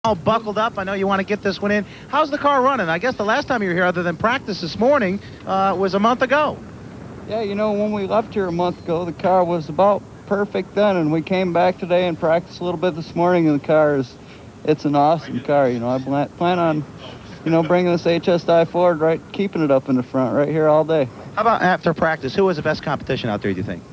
All buckled up. I know you want to get this one in. How's the car running? I guess the last time you were here, other than practice this morning, was a month ago. Yeah, you know, when we left here a month ago, the car was about perfect then, and we came back today and practiced a little bit this morning, and the car it's an awesome car. You know, I plan on, bringing this HSI forward, right, keeping it up in the front right here all day. How about after practice? Who was the best competition out there, do you think?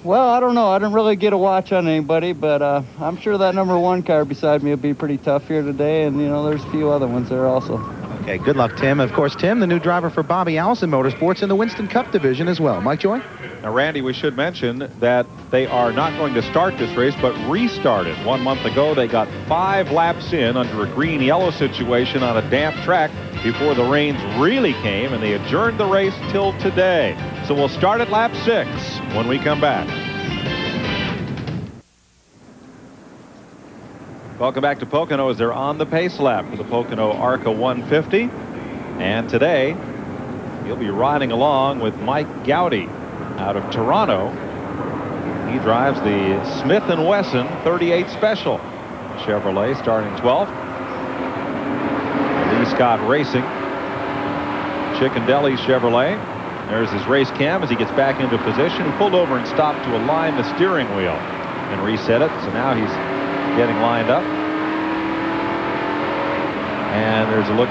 Well, I don't know. I didn't really get a watch on anybody, but I'm sure that number one car beside me will be pretty tough here today, and, there's a few other ones there also. Okay, good luck, Tim. Of course, Tim, the new driver for Bobby Allison Motorsports in the Winston Cup division as well. Mike Joy? Now, Randy, we should mention that they are not going to start this race, but restart it. 1 month ago, they got 5 laps in under a green-yellow situation on a damp track before the rains really came, and they adjourned the race till today. So we'll start at lap 6 when we come back. Welcome back to Pocono as they're on the pace lap for the Pocono ARCA 150. And today, he'll be riding along with Mike Gowdy out of Toronto. He drives the Smith & Wesson 38 Special Chevrolet, starting 12th. Lee Scott Racing, Chicken-Deli Chevrolet. There's his race cam as he gets back into position. He pulled over and stopped to align the steering wheel and reset it. So now he's getting lined up. And there's a look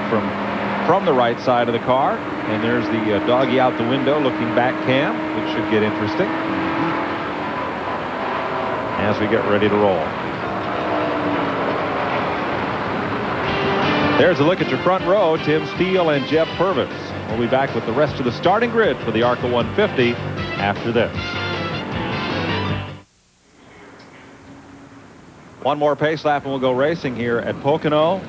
from the right side of the car. And there's the doggy out the window looking back cam, which should get interesting as we get ready to roll. There's a look at your front row. Tim Steele and Jeff Purvis. We'll be back with the rest of the starting grid for the ARCA 150 after this. One more pace lap and we'll go racing here at Pocono.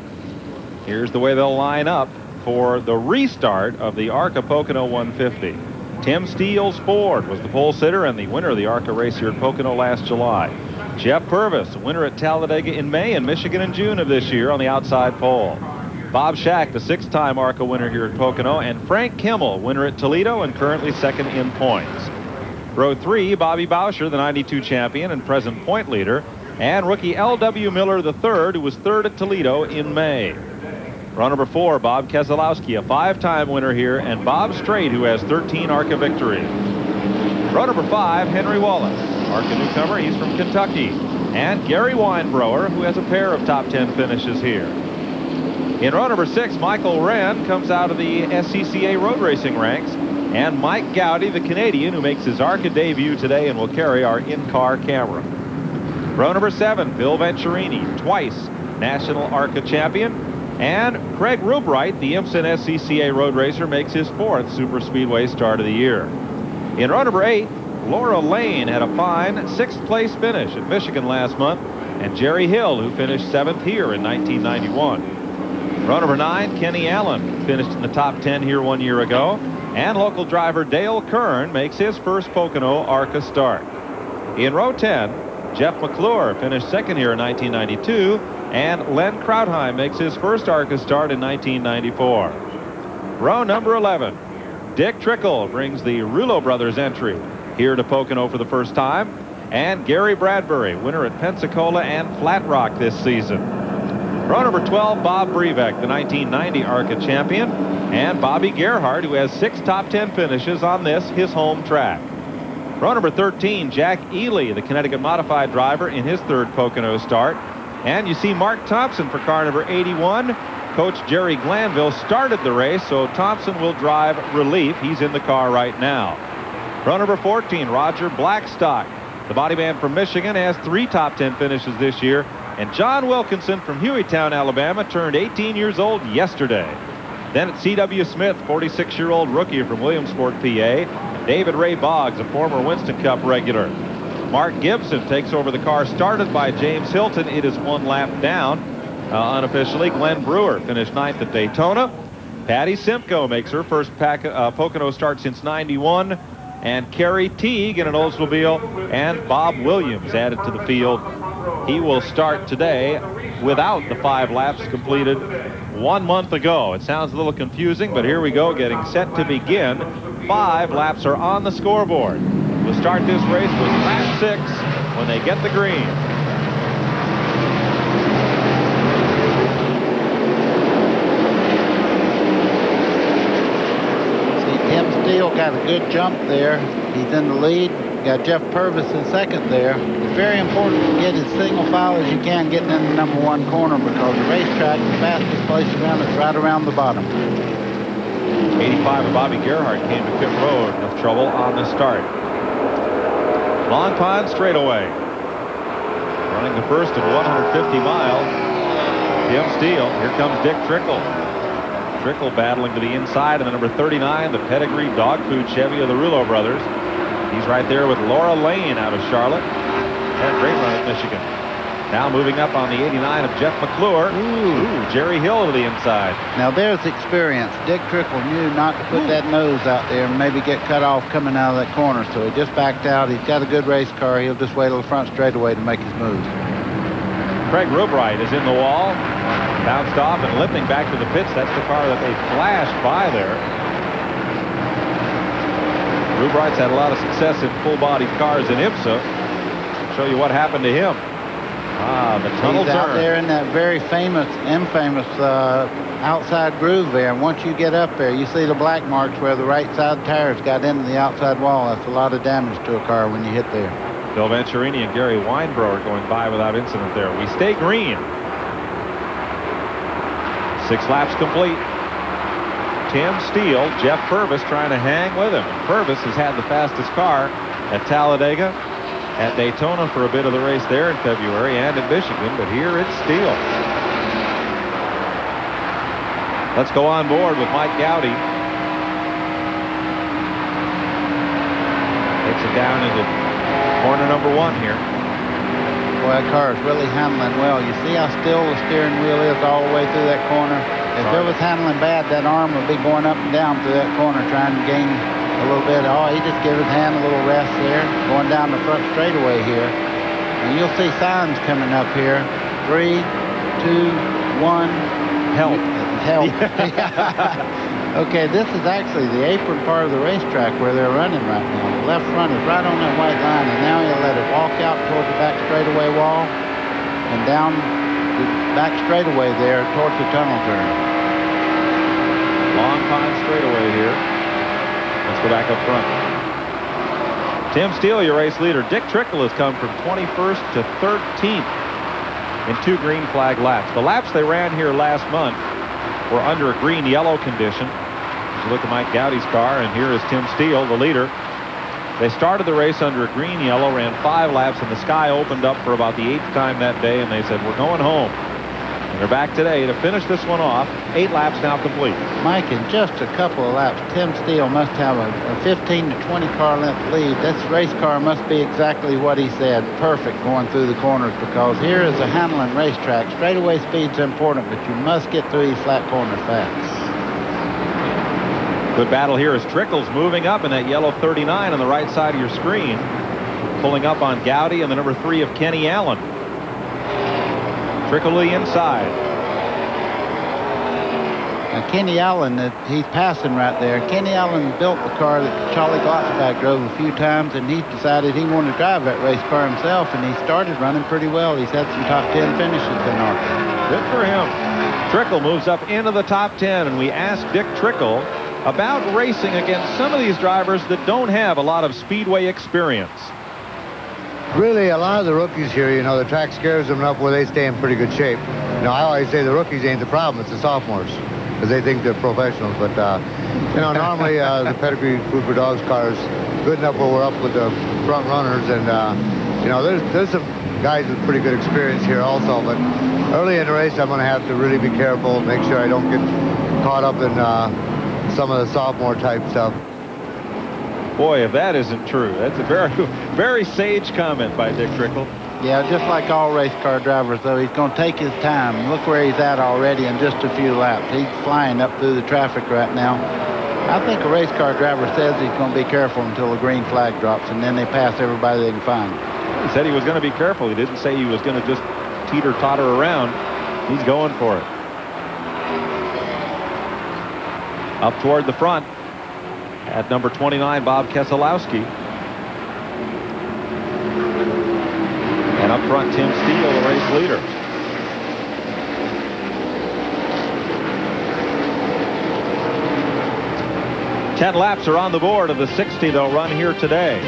Here's the way they'll line up for the restart of the ARCA Pocono 150. Tim Steele's Ford was the pole sitter and the winner of the ARCA race here at Pocono last July. Jeff Purvis, winner at Talladega in May and Michigan in June of this year on the outside pole. Bob Schack, the 6-time ARCA winner here at Pocono, and Frank Kimmel, winner at Toledo and currently second in points. Row 3, Bobby Boucher, the 92 champion and present point leader, and rookie L.W. Miller III, who was third at Toledo in May. Row number 4, Bob Keselowski, a 5-time winner here, and Bob Strait, who has 13 ARCA victories. Row number 5, Henry Wallace, ARCA newcomer, he's from Kentucky, and Gary Weinbrower, who has a pair of top 10 finishes here. In row number 6, Michael Wren comes out of the SCCA road racing ranks, and Mike Gowdy, the Canadian, who makes his ARCA debut today and will carry our in-car camera. Row number 7, Bill Venturini, twice national ARCA champion, and Craig Rubright, the Impson SCCA road racer, makes his 4th Super Speedway start of the year. In row number 8, Laura Lane had a fine 6th place finish at Michigan last month, and Jerry Hill, who finished 7th here in 1991. Row number 9, Kenny Allen finished in the top 10 here 1 year ago, and local driver Dale Kern makes his first Pocono ARCA start. In row 10, Jeff McClure finished 2nd here in 1992, and Len Krautheim makes his first ARCA start in 1994. Row number 11, Dick Trickle brings the Rulo brothers entry here to Pocono for the first time, and Gary Bradbury, winner at Pensacola and Flat Rock this season. Row number 12, Bob Brevek, the 1990 ARCA champion, and Bobby Gerhardt, who has 6 top 10 finishes on this, his home track. Row number 13, Jack Ely, the Connecticut modified driver in his 3rd Pocono start. And you see Mark Thompson for car number 81. Coach Jerry Glanville started the race, so Thompson will drive relief. He's in the car right now. Row number 14, Roger Blackstock, the body man from Michigan, has 3 top 10 finishes this year. And John Wilkinson from Hueytown, Alabama, turned 18 years old yesterday. Then at C.W. Smith, 46-year-old rookie from Williamsport, PA. David Ray Boggs, a former Winston Cup regular. Mark Gibson takes over the car started by James Hilton. It is 1 lap down. Unofficially, Glenn Brewer finished 9th at Daytona. Patty Simcoe makes her first Pocono start since '91. And Kerry Teague in an Oldsmobile, and Bob Williams added to the field. He will start today without the 5 laps completed 1 month ago. It sounds a little confusing, but here we go, getting set to begin. 5 laps are on the scoreboard. We'll start this race with lap 6 when they get the green. got a good jump there. He's in the lead. Got Jeff Purvis in second there. It's very important to get as single file as you can getting in the number 1 corner, because the racetrack, the fastest place around it's right around the bottom. 85 and Bobby Gerhardt came to pit road with trouble on the start. Long Pond straightaway. Running the first at 150 miles. Tim Steele. Here comes Dick Trickle. Trickle battling to the inside, and the number 39, the pedigree dog food Chevy of the Rulo brothers. He's right there with Laura Lane out of Charlotte. Had a great run at Michigan. Now moving up on the 89 of Jeff McClure. Ooh, Jerry Hill to the inside. Now there's experience. Dick Trickle knew not to put that nose out there and maybe get cut off coming out of that corner, so he just backed out. He's got a good race car. He'll just wait till the front straightaway to make his moves. Craig Rubright is in the wall. Bounced off and limping back to the pits. That's the car that they flashed by there. Rubright's had a lot of success in full-bodied cars in IMSA. Show you what happened to him. The tunnel turn. He's out there in that very famous, infamous outside groove there. And once you get up there, you see the black marks where the right side tires got into the outside wall. That's a lot of damage to a car when you hit there. Bill Venturini and Gary Weinbrower going by without incident there. We stay green. 6 laps complete. Tim Steele, Jeff Purvis trying to hang with him. Purvis has had the fastest car at Talladega, at Daytona for a bit of the race there in February, and at Michigan, but here it's Steele. Let's go on board with Mike Gowdy. Takes it down into corner number 1 here. Boy, that car is really handling well. You see how still the steering wheel is all the way through that corner? If it was handling bad, that arm would be going up and down through that corner trying to gain a little bit. Oh, he just gave his hand a little rest there, going down the front straightaway here. And you'll see signs coming up here. 3, 2, 1. Help. Help. Okay, this is actually the apron part of the racetrack where they're running right now. The left front is right on that white line, and now he'll let it walk out towards the back straightaway wall and down the back straightaway there towards the tunnel turn. Long Pond straightaway here. Let's go back up front. Tim Steele, your race leader. Dick Trickle has come from 21st to 13th in 2 green flag laps. The laps they ran here last month were under a green-yellow condition. You look at Mike Gowdy's car, and here is Tim Steele, the leader. They started the race under a green-yellow, ran 5 laps, and the sky opened up for about the 8th time that day, and they said, we're going home. And they're back today to finish this one off. 8 laps now complete. Mike, in just a couple of laps, Tim Steele must have a 15 to 20 car length lead. This race car must be exactly what he said, perfect going through the corners, because here is a handling racetrack. Straightaway speed's important, but you must get through these flat corners fast. Good battle here as Trickle's moving up in that yellow 39 on the right side of your screen. Pulling up on Gowdy and the number 3 of Kenny Allen. Trickle to the inside. Now Kenny Allen, he's passing right there. Kenny Allen built the car that Charlie Glotzbach drove a few times, and he decided he wanted to drive that race car himself, and he started running pretty well. He's had some top 10 finishes in ARCA. Good for him. Trickle moves up into the top 10, and we asked Dick Trickle about racing against some of these drivers that don't have a lot of speedway experience. Really, a lot of the rookies here, you know, the track scares them enough where they stay in pretty good shape. You know, I always say the rookies ain't the problem, it's the sophomores, because they think they're professionals. But, you know, normally the pedigree food for dogs car is good enough where we're up with the front runners. And, you know, there's some guys with pretty good experience here also. But early in the race, I'm going to have to really be careful, make sure I don't get caught up in some of the sophomore type stuff. Boy, if that isn't true. That's a very, very sage comment by Dick Trickle. Yeah, just like all race car drivers, though, he's going to take his time. Look where he's at already in just a few laps. He's flying up through the traffic right now. I think a race car driver says he's going to be careful until the green flag drops, and then they pass everybody they can find. He said he was going to be careful. He didn't say he was going to just teeter-totter around. He's going for it. Up toward the front at number 29, Bob Keselowski. And up front, Tim Steele, the race leader. 10 laps are on the board of the 60 they'll run here today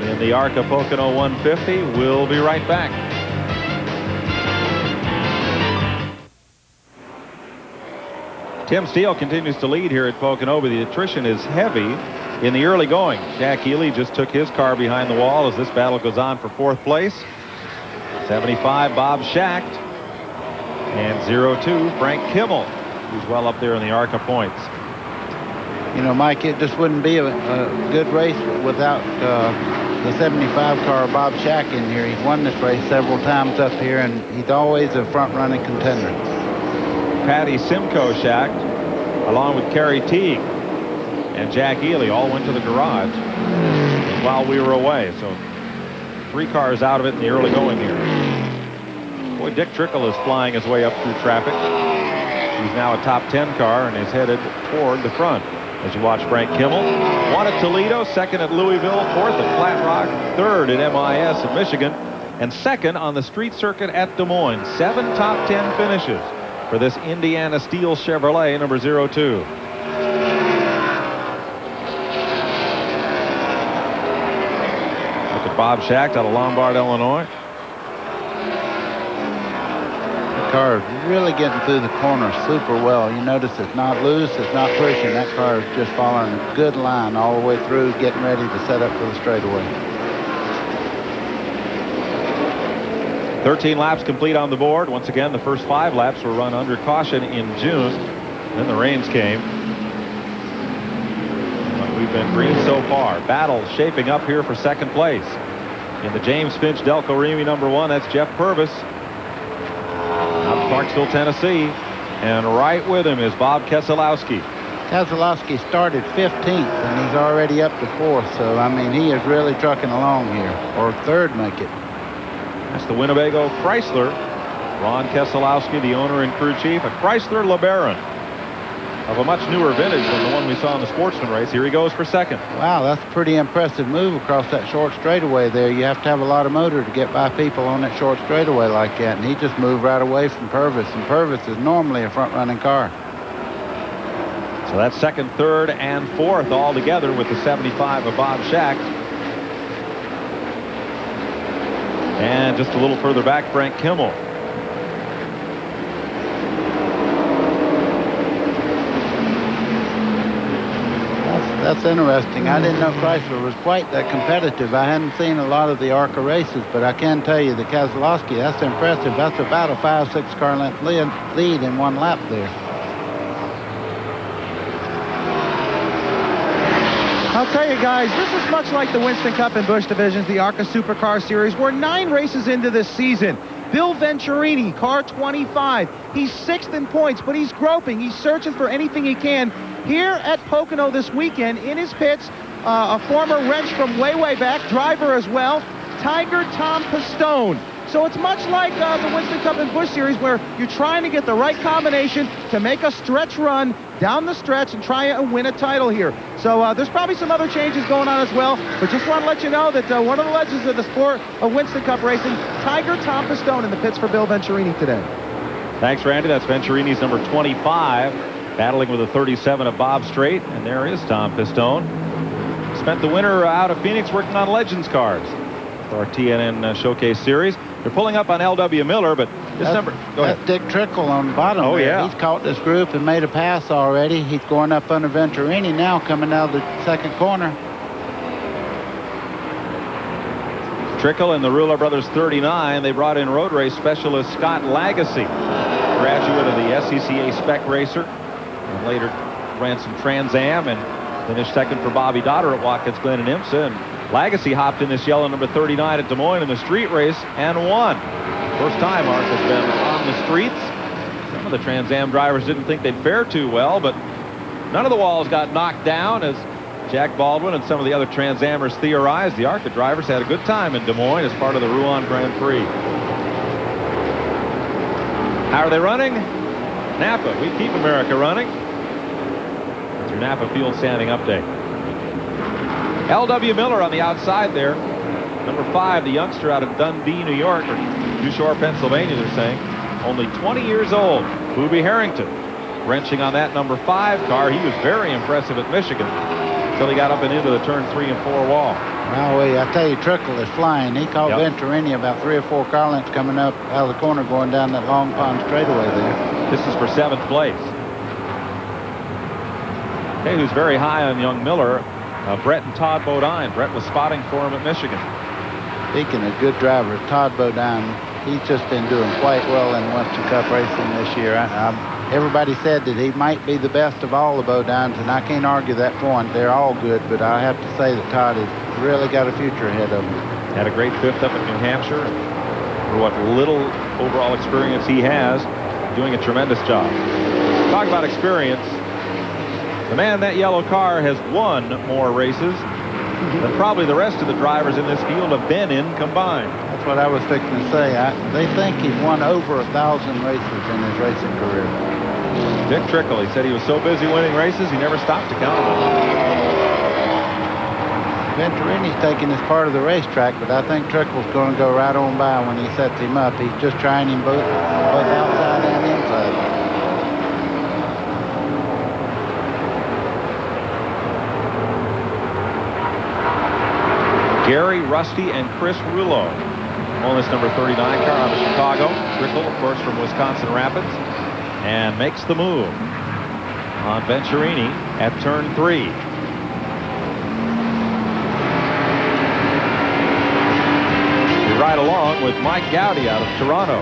in the ARCA Pocono 150. We'll be right back. Tim Steele continues to lead here at Pocono, but the attrition is heavy in the early going. Jack Ely just took his car behind the wall as this battle goes on for 4th place. 75, Bob Schacht. And 02, Frank Kimmel, who's well up there in the ARCA points. You know, Mike, it just wouldn't be a good race without the 75 car Bob Schacht in here. He's won this race several times up here, and he's always a front-running contender. Patty Simcoe Schacht, along with Kerry Teague and Jack Ely, all went to the garage while we were away. So 3 cars out of it in the early going here. Boy, Dick Trickle is flying his way up through traffic. He's now a top 10 car and is headed toward the front. As you watch Frank Kimmel, 1 at Toledo, 2nd at Louisville, 4th at Flat Rock, 3rd at MIS in Michigan, and 2nd on the street circuit at Des Moines. 7 top 10 finishes for this Indiana Steel Chevrolet number 02. Look at Bob Schacht out of Lombard, Illinois. The car is really getting through the corner super well. You notice it's not loose, it's not pushing. That car is just following a good line all the way through, getting ready to set up for the straightaway. 13 laps complete on the board. Once again, the first 5 laps were run under caution in June. Then the rains came. But we've been green so far. Battle shaping up here for 2nd place. In the James Finch Delco Remy number 1, that's Jeff Purvis out of Clarksville, Tennessee. And right with him is Bob Keselowski. Keselowski started 15th, and he's already up to 4th. So, I mean, he is really trucking along here. Or 3rd, make it. That's the Winnebago Chrysler. Ron Keselowski, the owner and crew chief. A Chrysler LeBaron of a much newer vintage than the one we saw in the Sportsman race. Here he goes for 2nd. Wow, that's a pretty impressive move across that short straightaway there. You have to have a lot of motor to get by people on that short straightaway like that. And he just moved right away from Purvis. And Purvis is normally a front-running car. So that's 2nd, 3rd, and 4th all together with the 75 of Bob Schacht. And just a little further back, Frank Kimmel. That's interesting. I didn't know Chrysler was quite that competitive. I hadn't seen a lot of the ARCA races, but I can tell you the Keselowski, that's impressive. That's about a 5-6 car length lead in 1 lap there. I'll tell you guys, this is much like the Winston Cup and Busch divisions, the ARCA SuperCar Series. We're 9 races into this season. Bill Venturini, car 25. He's 6th in points, but he's groping. He's searching for anything he can. Here at Pocono this weekend, in his pits, a former wrench from way, way back, driver as well, Tiger Tom Pistone. So it's much like the Winston Cup and Busch Series, where you're trying to get the right combination to make a stretch run down the stretch and try and win a title here. So there's probably some other changes going on as well, but just want to let you know that one of the legends of the sport of Winston Cup racing, Tiger Tom Pistone, in the pits for Bill Venturini today. Thanks, Randy. That's Venturini's number 25, battling with a 37 of Bob Strait. And there is Tom Pistone. Spent the winter out of Phoenix working on Legends cars for our TNN Showcase Series. They're pulling up on L.W. Miller, but this number... Go ahead. That's Dick Trickle on the bottom there. Yeah. He's caught this group and made a pass already. He's going up under Venturini now, coming out of the 2nd corner. Trickle and the Ruler Brothers 39. They brought in road race specialist Scott Lagacy, graduate of the SCCA Spec Racer, and later ran some Trans Am and finished 2nd for Bobby Dotter at Watkins Glen and IMSA. And Lagacy hopped in this yellow number 39 at Des Moines in the street race and won. First time ARCA's been on the streets. Some of the Trans Am drivers didn't think they'd fare too well, but none of the walls got knocked down, as Jack Baldwin and some of the other Trans Amers theorized. The ARCA drivers had a good time in Des Moines as part of the Rouen Grand Prix. How are they running? Napa. We keep America running. That's your Napa Field Standing Update. L.W. Miller on the outside there. Number 5, the youngster out of Dundee, New York, or New Shore, Pennsylvania, they're saying. Only 20 years old. Booby Harrington wrenching on that number 5 car. He was very impressive at Michigan until he got up and into the turn 3 and 4 wall. Well, I tell you, Trickle is flying. He caught Venturini about 3 or 4 car lengths coming up out of the corner going down that Long Pond straightaway there. This is for 7th place. Okay, who's very high on young Miller, Brett and Todd Bodine. Brett was spotting for him at Michigan. Speaking of good drivers, Todd Bodine, he's just been doing quite well in Winston Cup racing this year. Everybody said that he might be the best of all the Bodines, and I can't argue that point. They're all good, but I have to say that Todd has really got a future ahead of him. Had a great 5th up at New Hampshire. For what little overall experience he has, doing a tremendous job. Talk about experience. The man in that yellow car has won more races than probably the rest of the drivers in this field have been in combined. That's what I was fixing to say. They think he's won over 1,000 races in his racing career. Dick Trickle, he said he was so busy winning races, he never stopped to count them. Venturini's taking this part of the racetrack, but I think Trickle's going to go right on by when he sets him up. He's just trying him both outside and inside. Gary, Rusty, and Chris Rouleau on this number 39 car out of Chicago. Trickle, of course, from Wisconsin Rapids, and makes the move on Venturini at turn 3. We ride along with Mike Gowdy out of Toronto.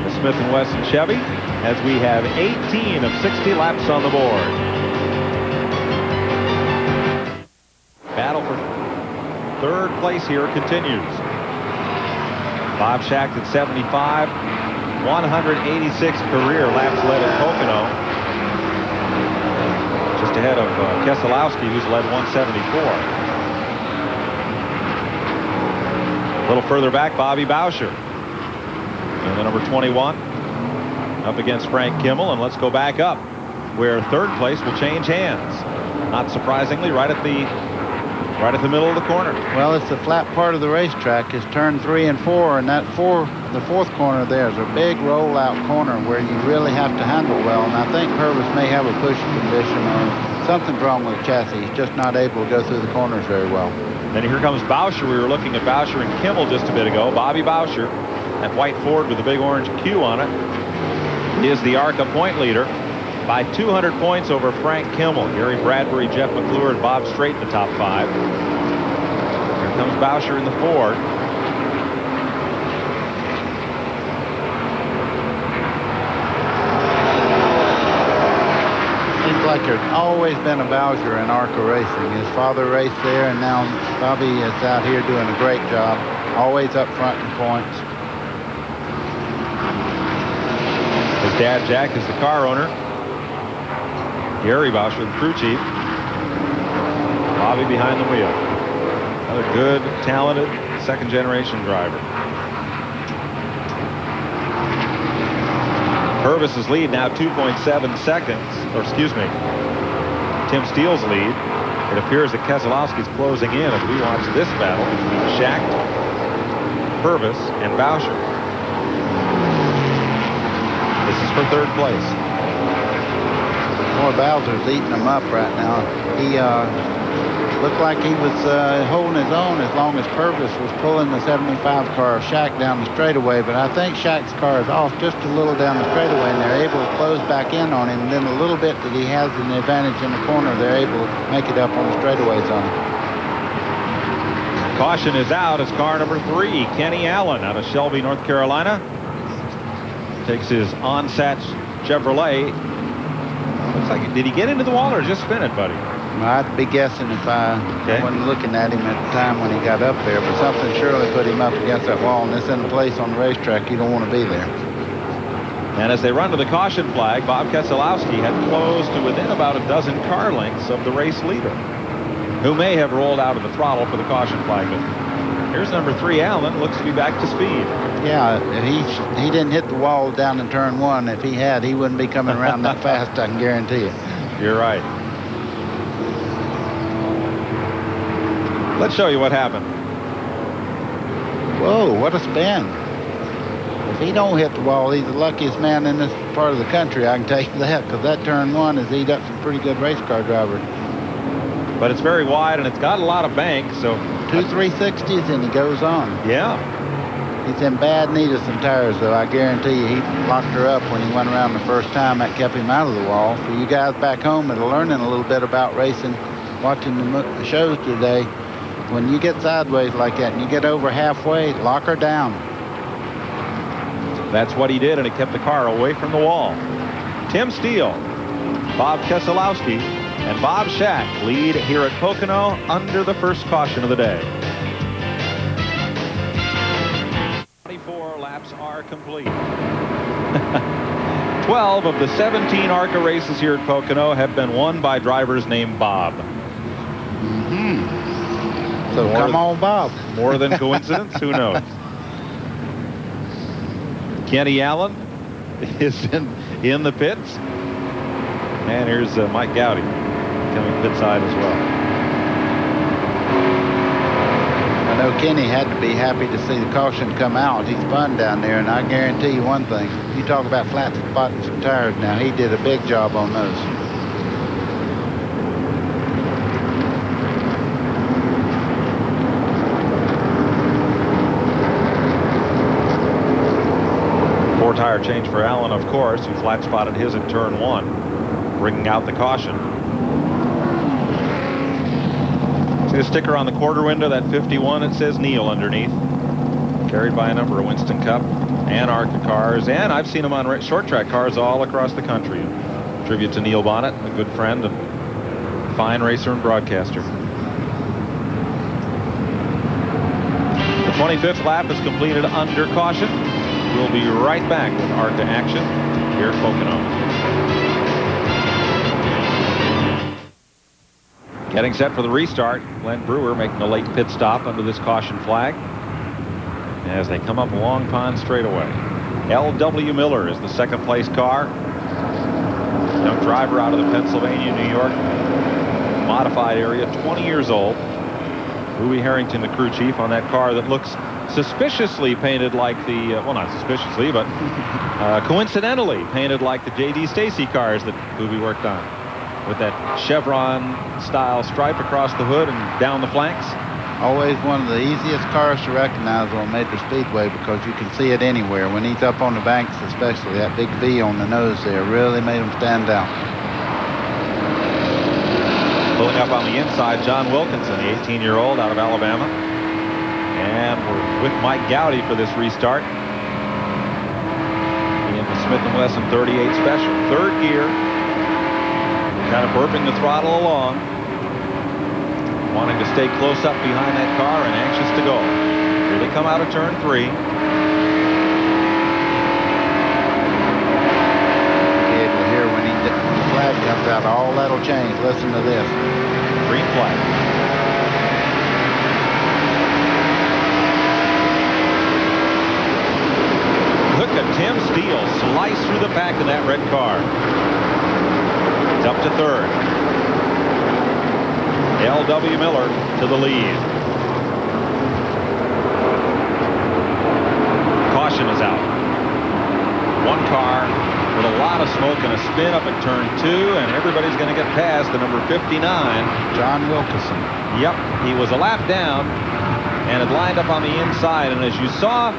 The Smith & Wesson Chevy, as we have 18 of 60 laps on the board. Battle for 3rd place here continues. Bob Schacht at 75, 186 career laps led at Pocono. Just ahead of Keselowski, who's led 174. A little further back, Bobby Boucher. And the number 21 up against Frank Kimmel. And let's go back up where 3rd place will change hands. Not surprisingly, right at the middle of the corner. Well, it's the flat part of the racetrack. It's turn 3 and 4, and the 4th corner there is a big rollout corner where you really have to handle well. And I think Purvis may have a push condition or something's wrong with the chassis. He's just not able to go through the corners very well. Then here comes Boucher. We were looking at Boucher and Kimmel just a bit ago. Bobby Boucher, that white Ford with the big orange Q on it, is the ARCA point leader by 200 points over Frank Kimmel. Gary Bradbury, Jeff McClure, and Bob Strait in the top 5. Here comes Boucher in the Ford. Seems like there's always been a Boucher in ARCA racing. His father raced there, and now Bobby is out here doing a great job. Always up front in points. His dad, Jack, is the car owner. Gary Boucher, the crew chief. Bobby behind the wheel. Another good, talented, second-generation driver. Purvis's lead now 2.7 seconds. Or excuse me, Tim Steele's lead. It appears that Keselowski's closing in as we watch this battle between Schacht, Purvis, and Boucher. This is for 3rd place. Boy, Bowser's eating them up right now. He looked like he was holding his own as long as Purvis was pulling the 75 car of Schacht down the straightaway, but I think Schacht's car is off just a little down the straightaway, and they're able to close back in on him, and then a little bit that he has an advantage in the corner, they're able to make it up on the straightaways on him. Caution is out as car number 3, Kenny Allen out of Shelby, North Carolina. Takes his Onsatch Chevrolet. Looks like, did he get into the wall or just spin it, buddy? Well, I'd be guessing if I wasn't looking at him at the time when he got up there, but something surely put him up against that wall, and this in a place on the racetrack you don't want to be there. And as they run to the caution flag, Bob Keselowski had closed to within about a dozen car lengths of the race leader, who may have rolled out of the throttle for the caution flag. But here's number 3, Allen, looks to be back to speed. Yeah, he didn't hit the wall down in turn 1. If he had, he wouldn't be coming around that fast, I can guarantee you. You're right. Let's show you what happened. Whoa, what a spin. If he don't hit the wall, he's the luckiest man in this part of the country, I can tell you that, because that turn one has eat up some pretty good race car drivers. But it's very wide, and it's got a lot of bank, so... 2 360s, and he goes on. Yeah. He's in bad need of some tires, though. I guarantee you, he locked her up when he went around the first time. That kept him out of the wall. For you guys back home that are learning a little bit about racing, watching the shows today, when you get sideways like that and you get over halfway, lock her down. That's what he did, and it kept the car away from the wall. Tim Steele, Bob Keselowski, and Bob Shack lead here at Pocono under the first caution of the day. 24 laps are complete. 12 of the 17 ARCA races here at Pocono have been won by drivers named Bob. So come on, Bob. More than coincidence? Who knows? Kenny Allen is in the pits. And here's Mike Gowdy coming pit side as well. I know Kenny had to be happy to see the caution come out. He's fun down there, and I guarantee you one thing. You talk about flat spotting some tires now. He did a big job on those. Tire change for Allen, of course, who flat spotted his at turn one, bringing out the caution. See the sticker on the quarter window, that 51, it says Neil underneath, carried by a number of Winston Cup and ARCA cars, and I've seen them on short track cars all across the country. Tribute to Neil Bonnet, a good friend and fine racer and broadcaster. The 25th lap is completed under caution. We'll be right back with ARCA action here at Pocono. Getting set for the restart. Glenn Brewer making a late pit stop under this caution flag as they come up Long Pond straightaway. L.W. Miller is the second place car. Young driver out of the Pennsylvania, New York modified area, 20 years old. Louis Harrington, the crew chief, on that car that looks suspiciously painted like the, well, not suspiciously, but coincidentally painted like the J.D. Stacy cars that Boobie worked on, with that chevron-style stripe across the hood and down the flanks. Always one of the easiest cars to recognize on Major Speedway because you can see it anywhere. When he's up on the banks, especially, that big V on the nose there really made him stand out. Pulling up on the inside, John Wilkinson, the 18-year-old out of Alabama. And we're with Mike Gowdy for this restart in the Smith & Wesson 38 Special. Third gear. Kind of burping the throttle along. Wanting to stay close up behind that car and anxious to go. Here they come out of turn 3. Yeah, we'll hear when the flag comes out, all that'll change. Listen to this. Green flag. Look at Tim Steele slice through the back of that red car. It's up to third. L.W. Miller to the lead. Caution is out. One car with a lot of smoke and a spin up at turn 2, and everybody's going to get past the number 59. John Wilkinson. Yep, he was a lap down and had lined up on the inside, and as you saw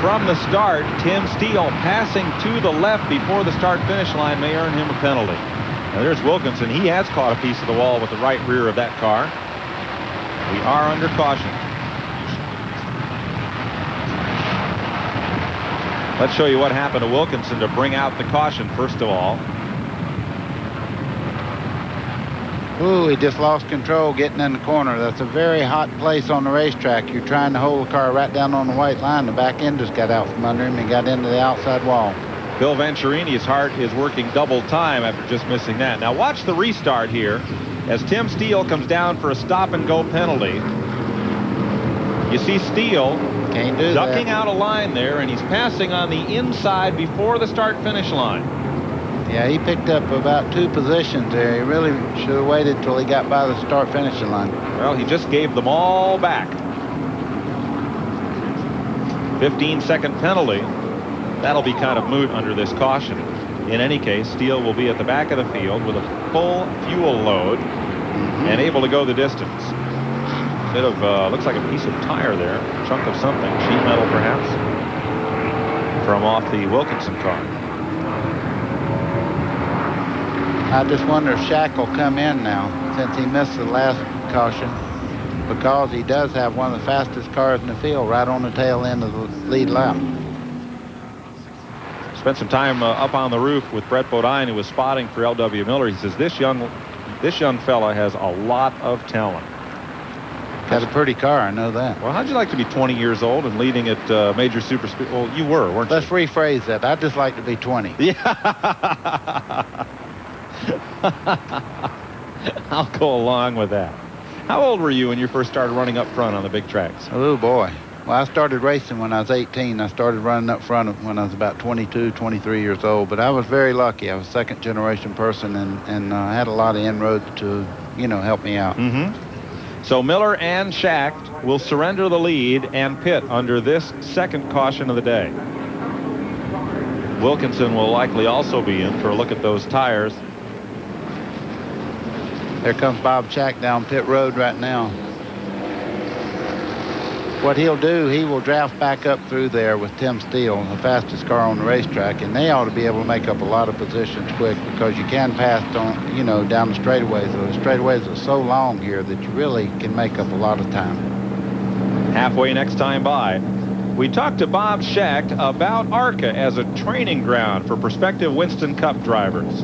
from the start, Tim Steele passing to the left before the start-finish line may earn him a penalty. Now there's Wilkinson. He has caught a piece of the wall with the right rear of that car. We are under caution. Let's show you what happened to Wilkinson to bring out the caution first of all. Ooh, he just lost control getting in the corner. That's a very hot place on the racetrack. You're trying to hold the car right down on the white line. The back end just got out from under him and got into the outside wall. Bill Venturini's heart is working double time after just missing that. Now watch the restart here as Tim Steele comes down for a stop-and-go penalty. You see Steele ducking out a line there, and he's passing on the inside before the start-finish line. Yeah, he picked up about 2 positions there. He really should have waited till he got by the start-finishing line. Well, he just gave them all back. 15-second penalty. That'll be kind of moot under this caution. In any case, Steele will be at the back of the field with a full fuel load and able to go the distance. Bit of looks like a piece of tire there, chunk of something, sheet metal perhaps, from off the Wilkinson car. I just wonder if Shack will come in now, since he missed the last caution, because he does have one of the fastest cars in the field right on the tail end of the lead lap. Spent some time up on the roof with Brett Bodine, who was spotting for L.W. Miller. He says this young fella has a lot of talent. Got a pretty car, I know that. Well, how'd you like to be 20 years old and leading at major super speed? Well, you were, weren't you? Let's rephrase that. I'd just like to be 20. Yeah. I'll go along with that. How old were you when you first started running up front on the big tracks? Oh, boy. Well, I started racing when I was 18. I started running up front when I was about 22, 23 years old. But I was very lucky. I was a second-generation person, and I had a lot of inroads to, help me out. So Miller and Schacht will surrender the lead and pit under this second caution of the day. Wilkinson will likely also be in for a look at those tires. There comes Bob Schacht down pit road right now. What he'll do, he will draft back up through there with Tim Steele, the fastest car on the racetrack, and they ought to be able to make up a lot of positions quick, because you can pass on, down the straightaways. The straightaways are so long here that you really can make up a lot of time. Halfway next time by, we talked to Bob Schacht about ARCA as a training ground for prospective Winston Cup drivers.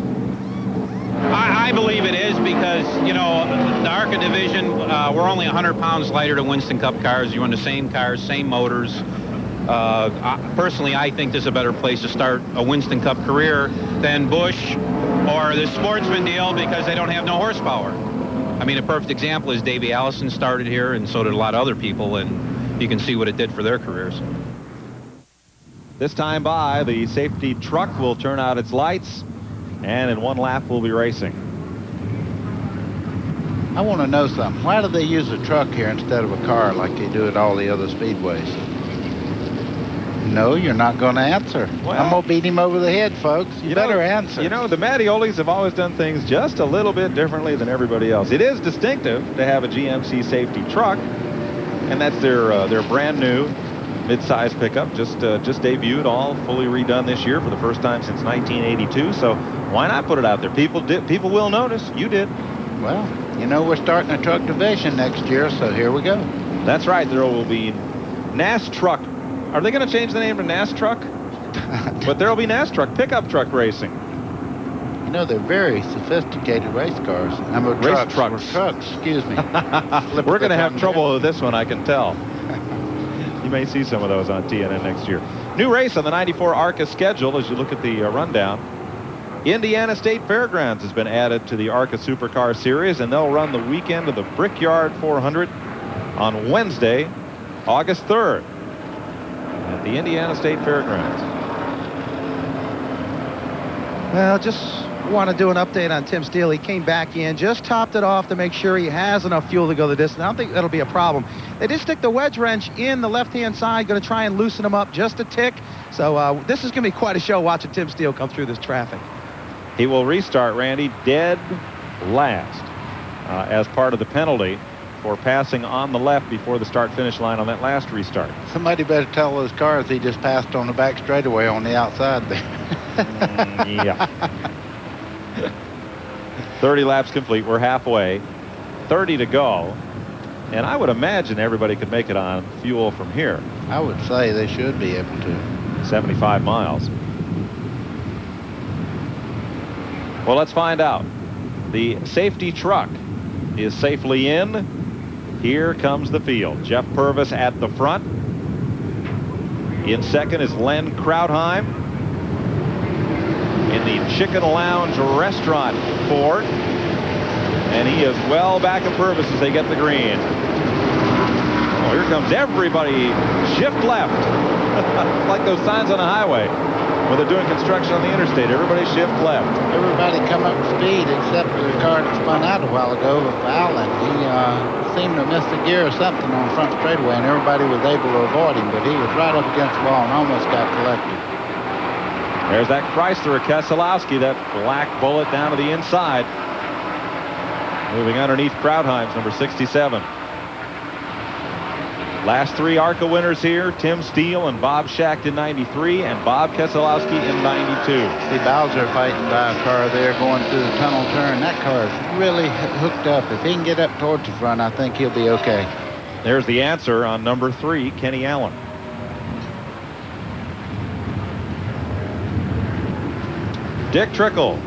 I believe it is because, the ARCA division, we're only 100 pounds lighter than Winston Cup cars. You run the same cars, same motors. Personally, I think this is a better place to start a Winston Cup career than Busch or the Sportsman deal, because they don't have no horsepower. I mean, a perfect example is Davey Allison started here, and so did a lot of other people, and you can see what it did for their careers. This time by, the safety truck will turn out its lights, and in one lap we'll be racing. I want to know something. Why do they use a truck here instead of a car like they do at all the other speedways? No, you're not going to answer. Well, I'm going to beat him over the head, folks. You better answer. The Mattiolis have always done things just a little bit differently than everybody else. It is distinctive to have a GMC safety truck, and that's their brand new mid-size pickup, just debuted, all fully redone this year for the first time since 1982. So why not put it out there? People will notice. You did. Well, we're starting a truck division next year, so here we go. That's right. There will be NAS Truck. Are they going to change the name to NAS Truck? But there will be NAS Truck, pickup truck racing. They're very sophisticated race cars. Trucks, excuse me. We're going to have trouble with this one, I can tell. You may see some of those on TNN next year. New race on the 94 ARCA schedule as you look at the rundown. Indiana State Fairgrounds has been added to the ARCA SuperCar series, and they'll run the weekend of the Brickyard 400 on Wednesday, August 3rd at the Indiana State Fairgrounds. Well, just want to do an update on Tim Steele. He came back in, just topped it off to make sure he has enough fuel to go the distance. I don't think that'll be a problem. They did stick the wedge wrench in the left-hand side, going to try and loosen him up just a tick. So this is going to be quite a show watching Tim Steele come through this traffic. He will restart, Randy, dead last as part of the penalty for passing on the left before the start-finish line on that last restart. Somebody better tell those cars he just passed on the back straightaway on the outside there. Yeah. 30 laps complete. We're halfway. 30 to go. And I would imagine everybody could make it on fuel from here. I would say they should be able to. 75 miles. Well, let's find out. The safety truck is safely in. Here comes the field. Jeff Purvis at the front. In second is Len Krautheim in the Chicken Lounge Restaurant Ford. And he is well back of Purvis as they get the green. Oh, here comes everybody. Shift left. Like those signs on the highway. when they're doing construction on the interstate. Everybody shift left. Everybody come up to speed except for the car that spun out a while ago with Allen. He seemed to miss a gear or something on front straightaway, and everybody was able to avoid him, but he was right up against the wall and almost got collected. There's that Chrysler of Keselowski, that black bullet down to the inside. Moving underneath Krautheim's number 67. Last 3 ARCA winners here, Tim Steele and Bob Schacht in 93 and Bob Keselowski in 92. See Bowser fighting by a car there going through the tunnel turn. That car is really hooked up. If he can get up towards the front, I think he'll be okay. There's the answer on number 3, Kenny Allen. Dick Trickle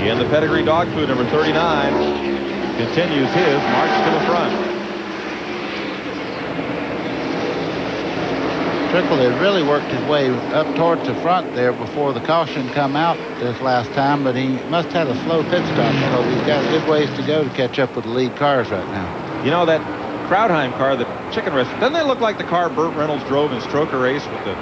in the pedigree dog food number 39 continues his march to the front. Trickle had really worked his way up towards the front there before the caution come out this last time, but he must have a slow pit stop because he's got a good ways to go to catch up with the lead cars right now. You know, that Krautheim car, the chicken race, doesn't that look like the car Burt Reynolds drove in Stroker Race with the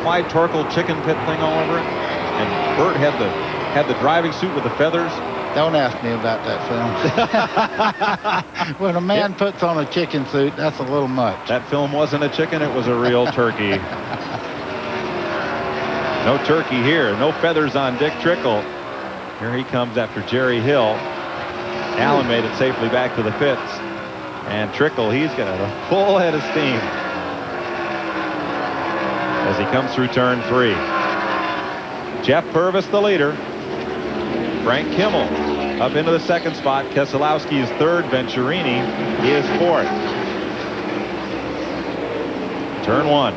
Clyde Torkel chicken pit thing all over it? And Burt had the driving suit with the feathers. Don't ask me about that film. When a man puts on a chicken suit, that's a little much. That film wasn't a chicken, it was a real turkey. No turkey here, no feathers on Dick Trickle. Here he comes after Jerry Hill. Allen made it safely back to the pits. And Trickle, he's got a full head of steam as he comes through turn 3. Jeff Purvis, the leader. Frank Kimmel up into the second spot. Keselowski is third. Venturini is fourth. Turn 1.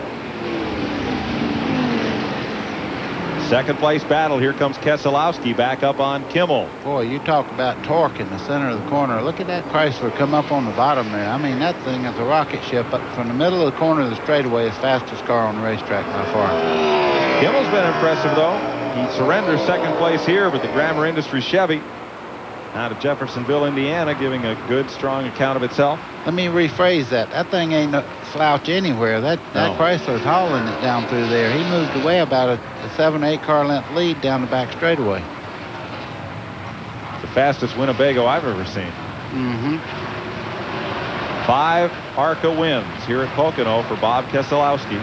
Second place battle. Here comes Keselowski back up on Kimmel. Boy, you talk about torque in the center of the corner. Look at that Chrysler come up on the bottom there. I mean, that thing is a rocket ship up from the middle of the corner of the straightaway, is fastest car on the racetrack by far. Kimmel's been impressive, though. He surrenders second place here, but the Grammer Industries Chevy out of Jeffersonville, Indiana, giving a good, strong account of itself. Let me rephrase that. That thing ain't no slouch anywhere. That Chrysler's hauling it down through there. He moved away about a 7-8 car length lead down the back straightaway. The fastest Winnebago I've ever seen. 5 ARCA wins here at Pocono for Bob Keselowski.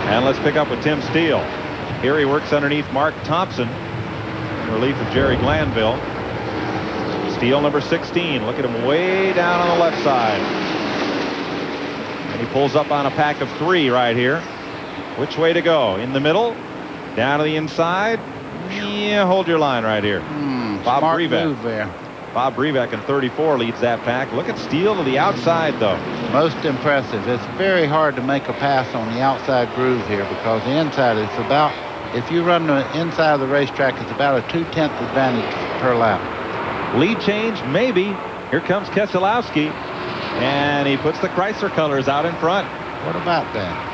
And let's pick up with Tim Steele. Here he works underneath Mark Thompson in relief of Jerry Glanville. Steele number 16. Look at him way down on the left side. And he pulls up on a pack of 3 right here. Which way to go? In the middle? Down to the inside? Yeah, hold your line right here. Bob Smart Brebeck. move there. Bob Brebeck in 34 leads that pack. Look at Steele to the outside, though. Most impressive. It's very hard to make a pass on the outside groove here because the inside is about, if you run the inside of the racetrack, it's about a 2/10 advantage per lap. Lead change, maybe. Here comes Keselowski, and he puts the Chrysler colors out in front. What about that?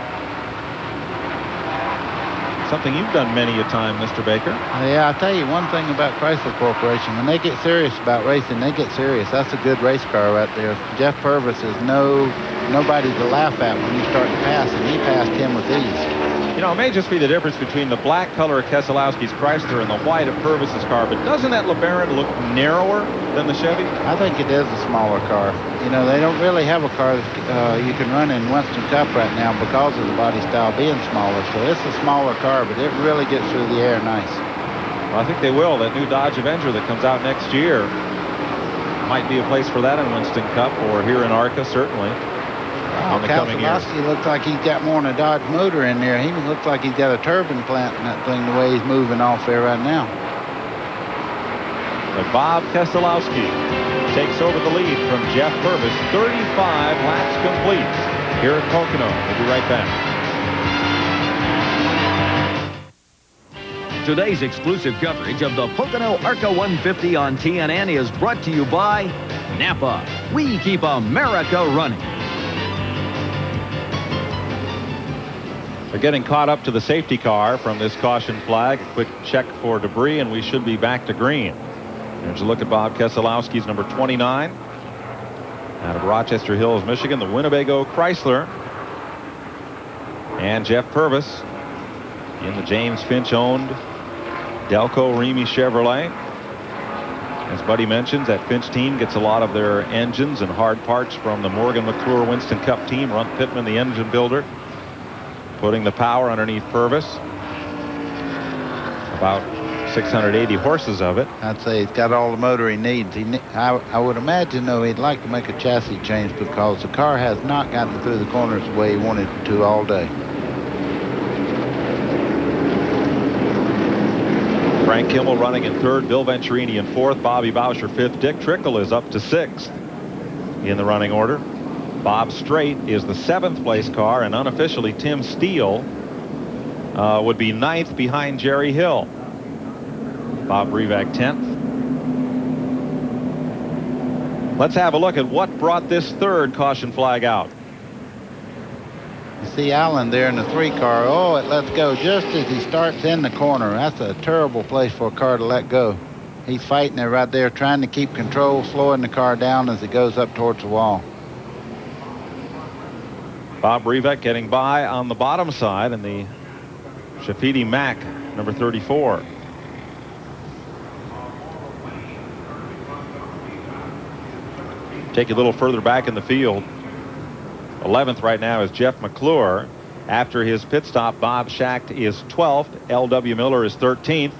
Something you've done many a time, Mr. Baker. Yeah, I'll tell you one thing about Chrysler Corporation. When they get serious about racing, they get serious. That's a good race car right there. Jeff Purvis is nobody to laugh at when you start to pass, and he passed him with ease. You know, it may just be the difference between the black color of Keselowski's Chrysler and the white of Purvis's car, but doesn't that LeBaron look narrower than the Chevy? I think it is a smaller car. You know, they don't really have a car that you can run in Winston Cup right now because of the body style being smaller. So it's a smaller car, but it really gets through the air nice. Well, I think they will. That new Dodge Avenger that comes out next year might be a place for that in Winston Cup or here in ARCA, certainly. In the coming years. Keselowski looks like he's got more than a Dodge motor in there. He looks like he's got a turbine plant in that thing the way he's moving off there right now. But Bob Keselowski takes over the lead from Jeff Purvis. 35 laps complete here at Pocono. We'll be right back. Today's exclusive coverage of the Pocono ARCA 150 on TNN is brought to you by Napa. We keep America running. They're getting caught up to the safety car from this caution flag. A quick check for debris, and we should be back to green. There's a look at Bob Keselowski's number 29. Out of Rochester Hills, Michigan, the Winnebago Chrysler. And Jeff Purvis in the James Finch-owned Delco Remy Chevrolet. As Buddy mentions, that Finch team gets a lot of their engines and hard parts from the Morgan McClure Winston Cup team. Runt Pittman, the engine builder, putting the power underneath Purvis. About 680 horses of it. I'd say he's got all the motor he needs. I would imagine, though, he'd like to make a chassis change because the car has not gotten through the corners the way he wanted it to all day. Frank Kimmel running in third, Bill Venturini in fourth, Bobby Boucher fifth. Dick Trickle is up to sixth in the running order. Bob Strait is the seventh place car, and unofficially Tim Steele would be ninth behind Jerry Hill. Bob Brevac 10th. Let's have a look at what brought this third caution flag out. You see Allen there in the 3 car. Oh, it lets go just as he starts in the corner. That's a terrible place for a car to let go. He's fighting it right there, trying to keep control, slowing the car down as it goes up towards the wall. Bob Brevac getting by on the bottom side in the Shafidi Mack, number 34. Take a little further back in the field. 11th right now is Jeff McClure. After his pit stop, Bob Schacht is 12th. L.W. Miller is 13th.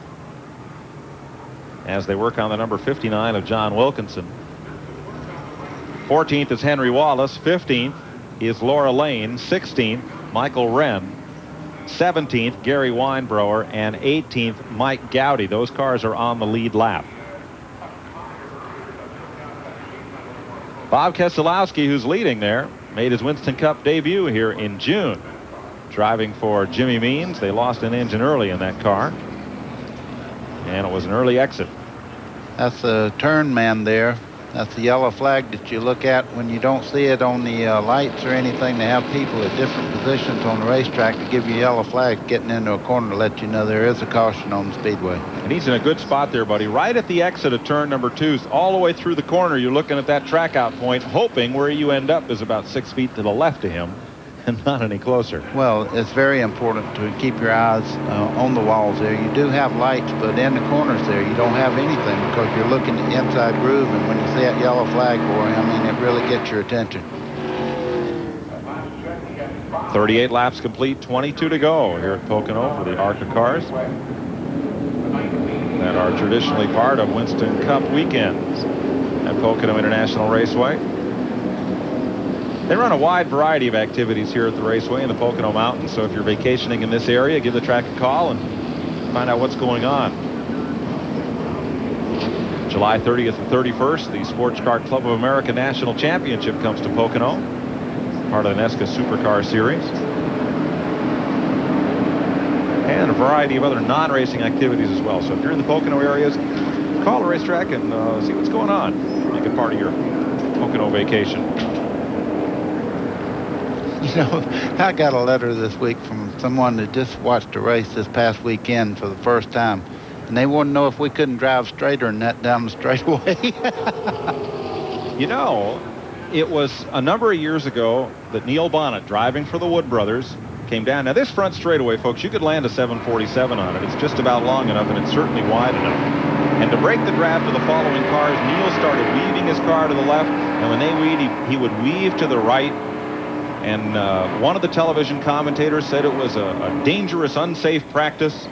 As they work on the number 59 of John Wilkinson. 14th is Henry Wallace. 15th is Laura Lane. 16th, Michael Wren. 17th, Gary Weinbrower. And 18th, Mike Gowdy. Those cars are on the lead lap. Bob Keselowski, who's leading there, made his Winston Cup debut here in June, driving for Jimmy Means. They lost an engine early in that car, and it was an early exit. That's the turn man there. That's the yellow flag that you look at when you don't see it on the lights or anything. They have people at different positions on the racetrack to give you a yellow flag getting into a corner to let you know there is a caution on the speedway. And he's in a good spot there, buddy. Right at the exit of turn number 2, all the way through the corner. You're looking at that track out point, hoping where you end up is about 6 feet to the left of him and not any closer. Well, it's very important to keep your eyes on the walls there. You do have lights, but in the corners there, you don't have anything because you're looking at the inside groove, and when you see that yellow flag, boy, I mean, it really gets your attention. 38 laps complete, 22 to go here at Pocono for the ARCA cars that are traditionally part of Winston Cup weekends at Pocono International Raceway. They run a wide variety of activities here at the Raceway in the Pocono Mountains, so if you're vacationing in this area, give the track a call and find out what's going on. July 30th and 31st, the Sports Car Club of America National Championship comes to Pocono, part of the ARCA SuperCar series. And a variety of other non-racing activities as well. So if you're in the Pocono areas, call the racetrack and see what's going on. Make it part of your Pocono vacation. You know, I got a letter this week from someone that just watched a race this past weekend for the first time, and they wanted to know if we couldn't drive straighter than that down the straightaway. You know, it was a number of years ago that Neil Bonnet, driving for the Wood Brothers, came down. Now, this front straightaway, folks, you could land a 747 on it. It's just about long enough, and it's certainly wide enough. And to break the draft of the following cars, Neil started weaving his car to the left, and when they weaved, he would weave to the right. And one of the television commentators said it was a dangerous, unsafe practice.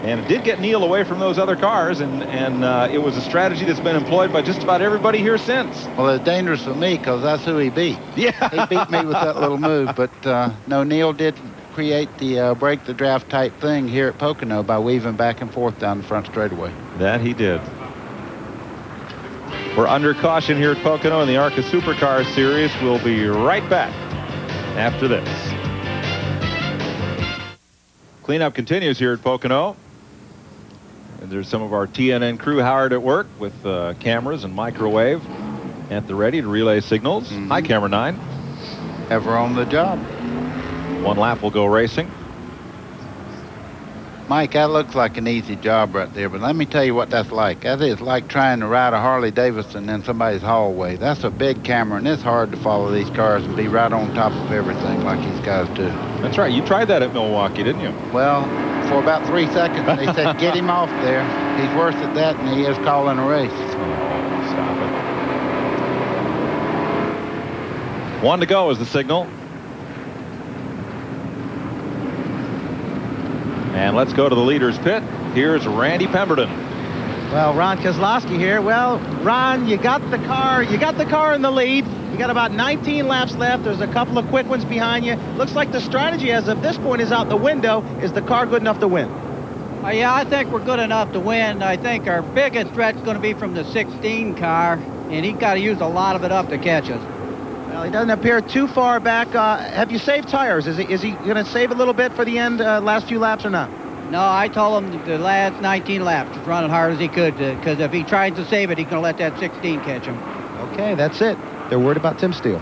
And it did get Neil away from those other cars, and it was a strategy that's been employed by just about everybody here since. Well, it's dangerous for me because that's who he beat. Yeah. He beat me with that little move. But, no, Neil did create the break the draft type thing here at Pocono by weaving back and forth down the front straightaway. That he did. We're under caution here at Pocono in the ARCA SuperCar series. We'll be right back after this. Cleanup continues here at Pocono. And there's some of our TNN crew hard at work with cameras and microwave at the ready to relay signals. Hi, Camera 9. Ever on the job. One lap will go racing. Mike, that looks like an easy job right there, but let me tell you what that's like. That is like trying to ride a Harley Davidson in somebody's hallway. That's a big camera, and it's hard to follow these cars and be right on top of everything like these guys do. That's right. You tried that at Milwaukee, didn't you? Well, for about 3 seconds, they said, get him off there. He's worse at that than he is calling a race. Oh, stop it. 1 to go is the signal. And let's go to the leader's pit. Here's Randy Pemberton. Well, Ron Kozlowski here. Well, Ron, you got the car in the lead. You got about 19 laps left. There's a couple of quick ones behind you. Looks like the strategy as of this point is out the window. Is the car good enough to win? Yeah, I think we're good enough to win. I think our biggest threat's going to be from the 16 car, and he's got to use a lot of it up to catch us. Well, he doesn't appear too far back. Have you saved tires? Is he going to save a little bit for the end, last few laps or not? No, I told him the last 19 laps, just run as hard as he could, because if he tries to save it, he's going to let that 16 catch him. Okay, that's it. They're worried about Tim Steele.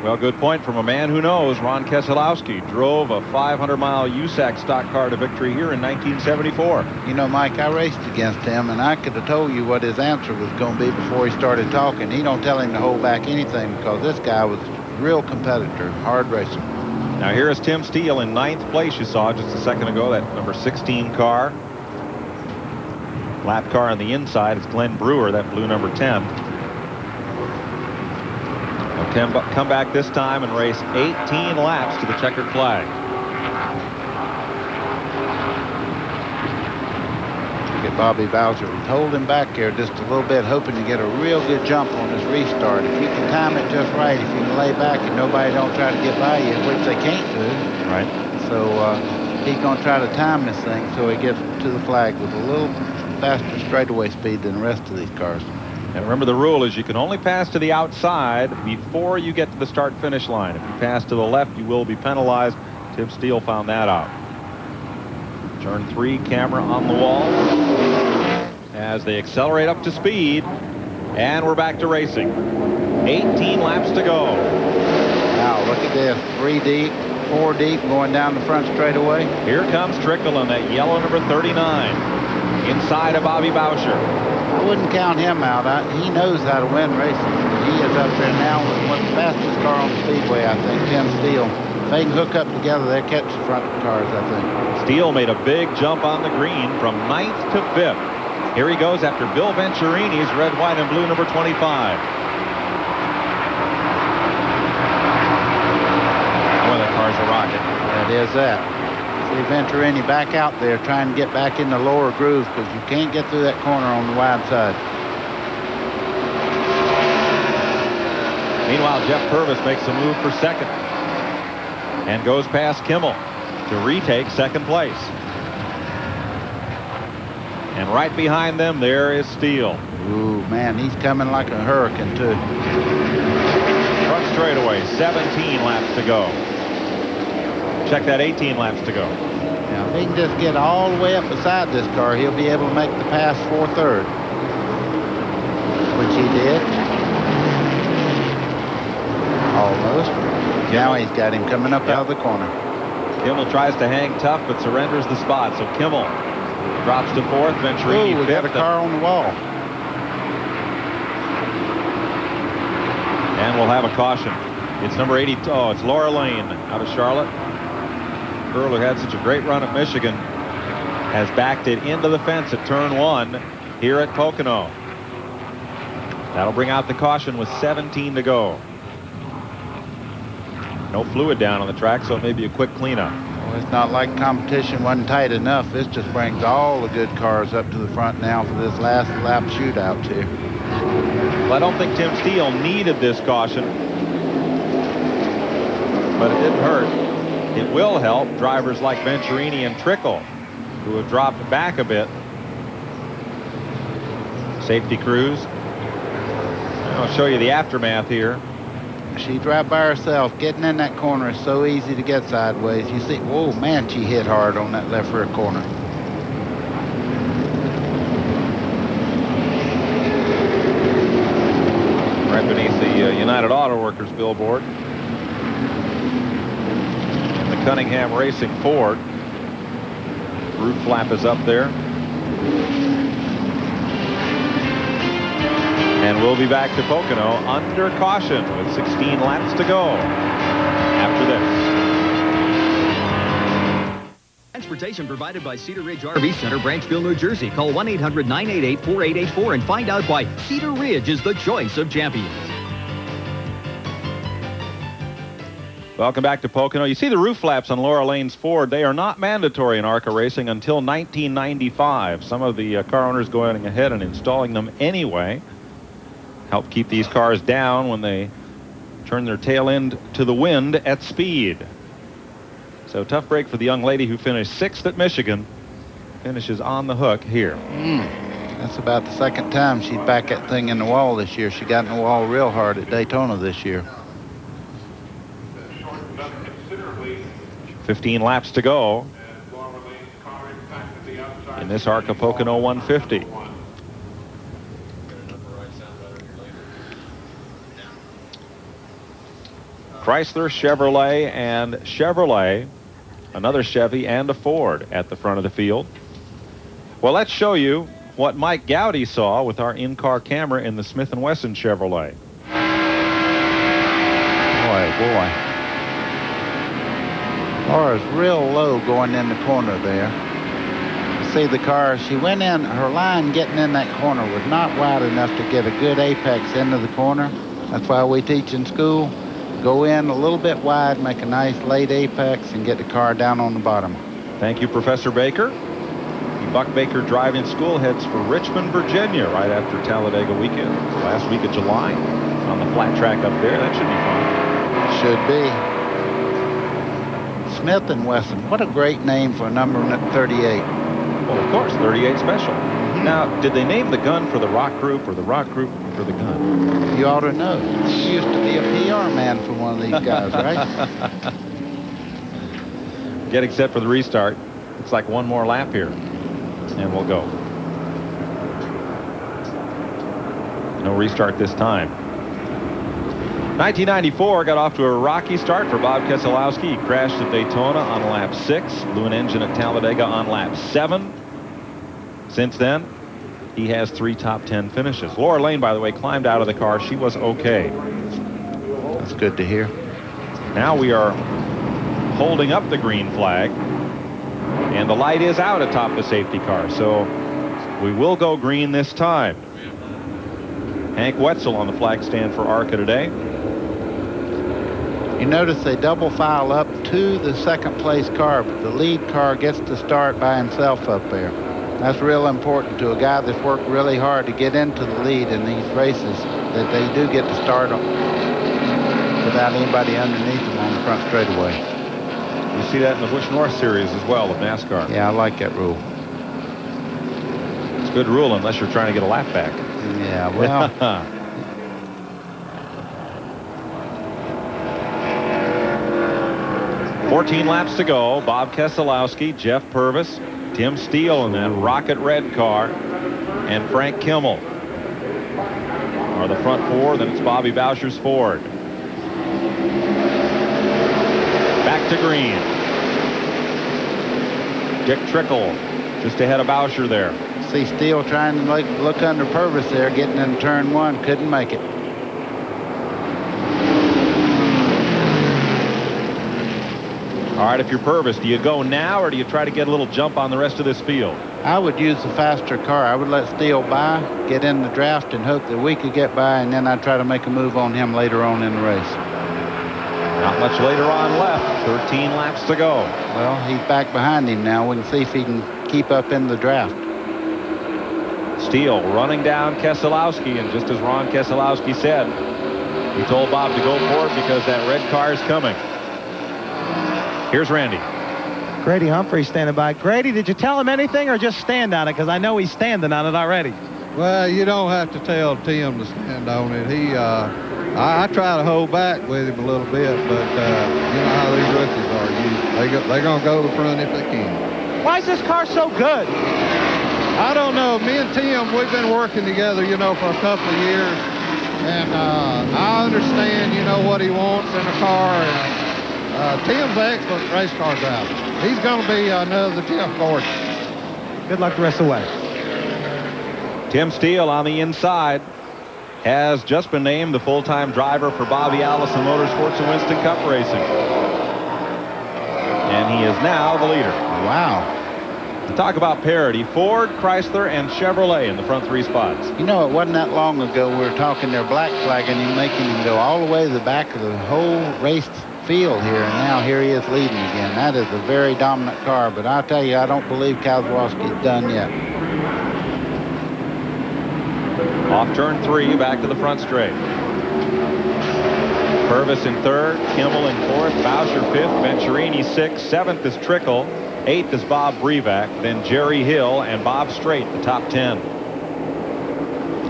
Well, good point from a man who knows. Ron Keselowski drove a 500-mile USAC stock car to victory here in 1974. You know, Mike, I raced against him, and I could have told you what his answer was going to be before he started talking. He don't tell him to hold back anything because this guy was a real competitor, hard racer. Now here is Tim Steele in 9th place. You saw just a second ago that number 16 car. Lap car on the inside is Glenn Brewer, that blue number 10. He'll come back this time and race 18 laps to the checkered flag. Look at Bobby Bowser. He's holding back here just a little bit, hoping to get a real good jump on his restart. If you can time it just right, if you can lay back and nobody don't try to get by you, which they can't do. Right. So he's going to try to time this thing so he gets to the flag with a little faster straightaway speed than the rest of these cars. And remember, the rule is you can only pass to the outside before you get to the start-finish line. If you pass to the left, you will be penalized. Tim Steele found that out. Turn 3, camera on the wall as they accelerate up to speed. And we're back to racing. 18 laps to go. Now, look at this. 3 deep, 4 deep, going down the front straightaway. Here comes Trickle on that yellow number 39. Inside of Bobby Bowser. I wouldn't count him out. He knows how to win races. He is up there now with what's the fastest car on the speedway, I think, Tim Steele. If they can hook up together, they'll catch the front cars, I think. Steele made a big jump on the green from 9th to 5th. Here he goes after Bill Venturini's red, white, and blue number 25. Boy, that car's a rocket. That is that. See Venturini back out there trying to get back in the lower groove because you can't get through that corner on the wide side. Meanwhile, Jeff Purvis makes a move for second and goes past Kimmel to retake second place. And right behind them, there is Steele. Ooh, man, he's coming like a hurricane, too. Front straightaway, 17 laps to go. Check that, 18 laps to go. Now, if he can just get all the way up beside this car, he'll be able to make the pass for third, which he did. Almost. Now he's got him coming up out of the corner. Kimmel tries to hang tough, but surrenders the spot. So Kimmel drops to 4th. Venturini we got a car on the wall. And we'll have a caution. It's number 80. Oh, it's Laura Lane out of Charlotte. Girl who had such a great run at Michigan has backed it into the fence at turn 1 here at Pocono. That'll bring out the caution with 17 to go. No fluid down on the track, so it may be a quick cleanup. Well, it's not like competition wasn't tight enough. This just brings all the good cars up to the front now for this last lap shootouts here. Well, I don't think Tim Steele needed this caution, but it didn't hurt. It will help drivers like Venturini and Trickle, who have dropped back a bit. Safety crews. I'll show you the aftermath here. She's right by herself. Getting in that corner is so easy to get sideways. You see, whoa, man, she hit hard on that left rear corner. Right beneath the United Auto Workers billboard. And the Cunningham Racing Ford. Roof flap is up there. And we'll be back to Pocono under caution with 16 laps to go after this. Transportation provided by Cedar Ridge RV Center, Branchville, New Jersey. Call 1-800-988-4884 and find out why Cedar Ridge is the choice of champions. Welcome back to Pocono. You see the roof flaps on Laura Lane's Ford. They are not mandatory in ARCA racing until 1995. Some of the car owners going ahead and installing them anyway. Help keep these cars down when they turn their tail end to the wind at speed. So tough break for the young lady who finished 6th at Michigan. Finishes on the hook here. That's about the second time she'd back that thing in the wall this year. She got in the wall real hard at Daytona this year. 15 laps to go in this ARCA Pocono 150. Chrysler, Chevrolet, and Chevrolet. Another Chevy and a Ford at the front of the field. Well, let's show you what Mike Gowdy saw with our in-car camera in the Smith & Wesson Chevrolet. Boy. Laura's real low going in the corner there. You see the car, she went in, her line getting in that corner was not wide enough to get a good apex into the corner. That's why we teach in school. Go in a little bit wide, make a nice late apex, and get the car down on the bottom. Thank you, Professor Baker. The Buck Baker Drive-In School heads for Richmond, Virginia, right after Talladega weekend. Last week of July on the flat track up there. That should be fun. Should be. Smith & Wesson. What a great name for a number 38. Well, of course, 38 special. Now, did they name the gun for the rock group or the rock group for the gun? You ought to know. You used to be a PR man for one of these guys, right? Getting set for the restart. Looks like one more lap here, and we'll go. No restart this time. 1994 got off to a rocky start for Bob Keselowski. He crashed at Daytona on lap 6, blew an engine at Talladega on lap 7. Since then, he has 3 top 10 finishes. Laura Lane, by the way, climbed out of the car. She was okay. That's good to hear. Now we are holding up the green flag, and the light is out atop the safety car, so we will go green this time. Hank Wetzel on the flag stand for ARCA today. You notice they double file up to the second place car, but the lead car gets to start by himself up there. That's real important to a guy that's worked really hard to get into the lead in these races, that they do get to start without anybody underneath them on the front straightaway. You see that in the Busch North Series as well of NASCAR. Yeah, I like that rule. It's a good rule unless you're trying to get a lap back. Yeah, well. 14 laps to go. Bob Keselowski, Jeff Purvis, Tim Steele in that rocket red car, and Frank Kimmel are the front 4. Then it's Bobby Boucher's Ford. Back to green. Dick Trickle just ahead of Boucher there. See Steele trying to look under Purvis there, getting in turn 1, couldn't make it. All right, if you're Purvis, do you go now or do you try to get a little jump on the rest of this field? I would use the faster car. I would let Steele by, get in the draft, and hope that we could get by, and then I'd try to make a move on him later on in the race. Not much later on left. 13 laps to go. Well, he's back behind him now. We can see if he can keep up in the draft. Steele running down Keselowski, and just as Ron Keselowski said, he told Bob to go for it because that red car is coming. Here's Randy. Grady Humphrey standing by. Grady, did you tell him anything or just stand on it? Because I know he's standing on it already. Well, you don't have to tell Tim to stand on it. I try to hold back with him a little bit, but you know how these rookies are. They're going to go to the front if they can. Why is this car so good? I don't know. Me and Tim, we've been working together, you know, for a couple of years. And I understand, you know, what he wants in a car. And Tim's an excellent race car driver. He's going to be another Jeff Gordon. Good luck the rest of the way. Tim Steele on the inside has just been named the full-time driver for Bobby Allison Motorsports and Winston Cup Racing. And he is now the leader. Wow. Talk about parity. Ford, Chrysler, and Chevrolet in the front 3 spots. You know, it wasn't that long ago we were talking their black flagging him, making him go all the way to the back of the whole race field here, and now here he is leading again. That is a very dominant car, but I'll tell you, I don't believe Kozłowski's done yet. Off turn 3, back to the front straight. Purvis in 3rd, Kimmel in 4th, Bowsher 5th, Venturini 6th, 7th is Trickle, 8th is Bob Brevac, then Jerry Hill and Bob Strait, the top 10.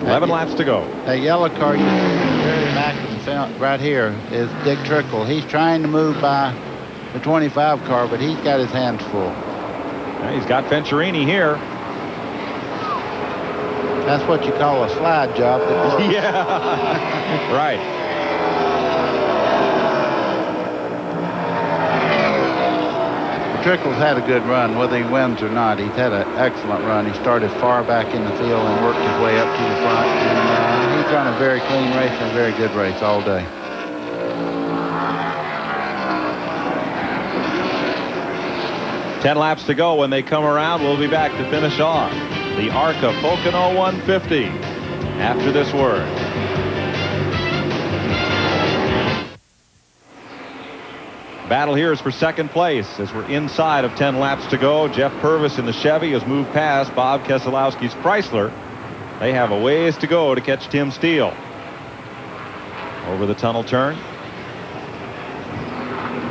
11 laps to go. That yellow car you see in the very back of the front right here is Dick Trickle. He's trying to move by the 25 car, but he's got his hands full. Now he's got Venturini here. That's what you call a slide job. Yeah, right. Trickle's had a good run, whether he wins or not. He's had an excellent run. He started far back in the field and worked his way up to the front. And he's run a very clean race and a very good race all day. Ten laps to go. When they come around, we'll be back to finish off the ARCA Pocono 150 after this word. Battle here is for second place as we're inside of 10 laps to go. Jeff Purvis in the Chevy has moved past Bob Keselowski's Chrysler. They have a ways to go to catch Tim Steele. Over the tunnel turn.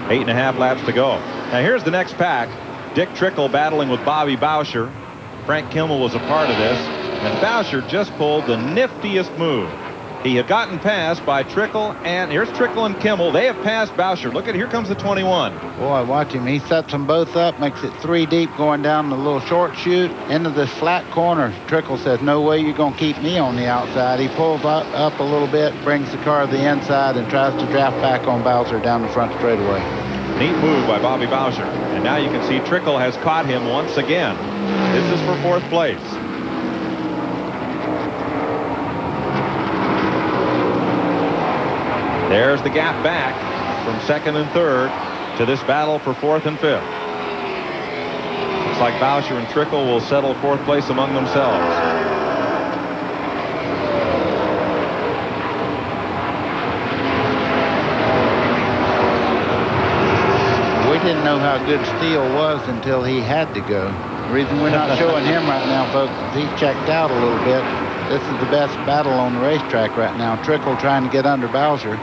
8.5 laps to go. Now here's the next pack. Dick Trickle battling with Bobby Bowsher. Frank Kimmel was a part of this. And Bowsher just pulled the niftiest move. He had gotten passed by Trickle, and here's Trickle and Kimmel. They have passed Bowsher. Look at, here comes the 21. Boy, watch him. He sets them both up, makes it 3 deep going down the little short chute into this flat corner. Trickle says, no way you're going to keep me on the outside. He pulls up a little bit, brings the car to the inside, and tries to draft back on Bowsher down the front straightaway. Neat move by Bobby Bowsher. And now you can see Trickle has caught him once again. This is for 4th place. There's the gap back from 2nd and 3rd to this battle for 4th and 5th. Looks like Bowsher and Trickle will settle 4th place among themselves. We didn't know how good Steele was until he had to go. The reason we're not showing him right now, folks, is he's checked out a little bit. This is the best battle on the racetrack right now. Trickle trying to get under Bowsher.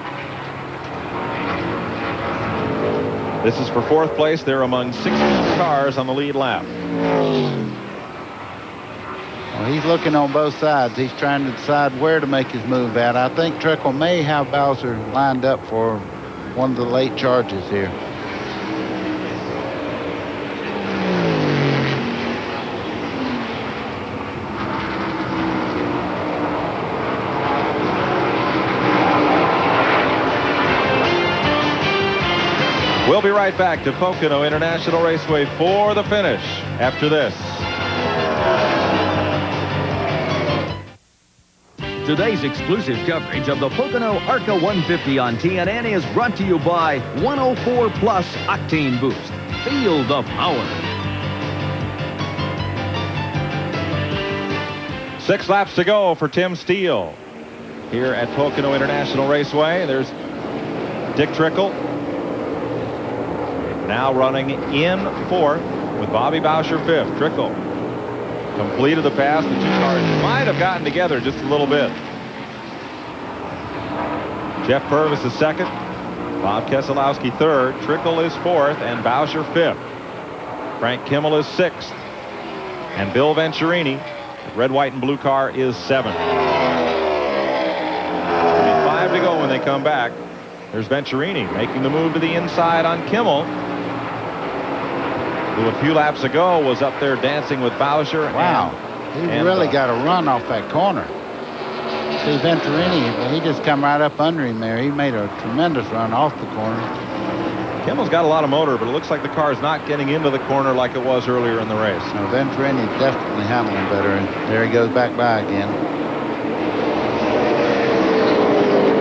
This is for 4th place. They're among 16 cars on the lead lap. Well, he's looking on both sides. He's trying to decide where to make his move at. I think Trickle may have Bowsher lined up for one of the late charges here. We'll be right back to Pocono International Raceway for the finish after this. Today's exclusive coverage of the Pocono ARCA 150 on TNN is brought to you by 104 Plus Octane Boost. Feel the power. 6 laps to go for Tim Steele here at Pocono International Raceway. There's Dick Trickle. Now running in 4th with Bobby Bowsher 5th. Trickle completed the pass. The 2 cars might have gotten together just a little bit. Jeff Purvis is 2nd. Bob Keselowski 3rd. Trickle is 4th and Bowsher 5th. Frank Kimmel is 6th. And Bill Venturini, red, white, and blue car, is 7th. 5 to go when they come back. There's Venturini making the move to the inside on Kimmel, who a few laps ago was up there dancing with Bowsher. Wow, he really got a run off that corner. See, Venturini, he just come right up under him there. He made a tremendous run off the corner. Kimmel's got a lot of motor, but it looks like the car is not getting into the corner like it was earlier in the race. No, Venturini's definitely handling better, and there he goes back by again.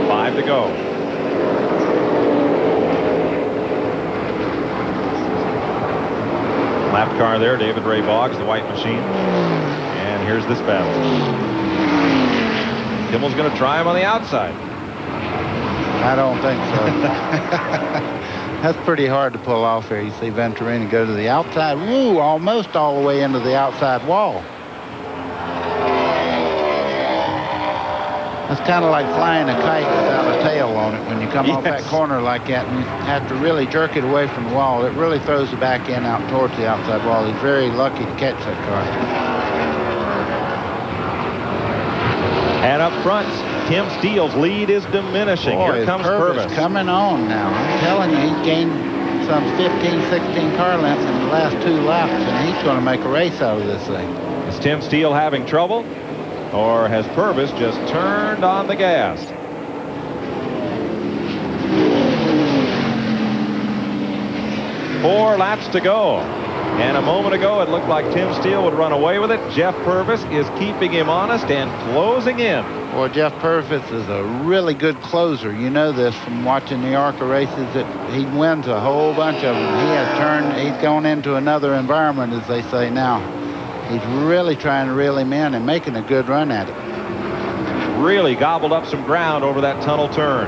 5 to go. Lap car there, David Ray Boggs, the white machine. And here's this battle. Kimmel's going to try him on the outside. I don't think so. That's pretty hard to pull off here. You see Venturini go to the outside. Woo, almost all the way into the outside wall. That's kind of like flying a kite without a tail on it when you come off that corner like that, and you have to really jerk it away from the wall. It really throws the back end out towards the outside wall. He's very lucky to catch that car. And up front, Tim Steele's lead is diminishing. Boy, here comes Purvis Purvis. coming on now. I'm telling you, he's gained some 15, 16 car lengths in the last 2 laps, and he's going to make a race out of this thing. Is Tim Steele having trouble? Or has Purvis just turned on the gas? Four laps to go. And a moment ago, it looked like Tim Steele would run away with it. Jeff Purvis is keeping him honest and closing in. Boy, Jeff Purvis is a really good closer. You know this from watching the ARCA races, that he wins a whole bunch of them. He has turned, he's gone into another environment, as they say now. He's really trying to reel him in and making a good run at it. Really gobbled up some ground over that tunnel turn.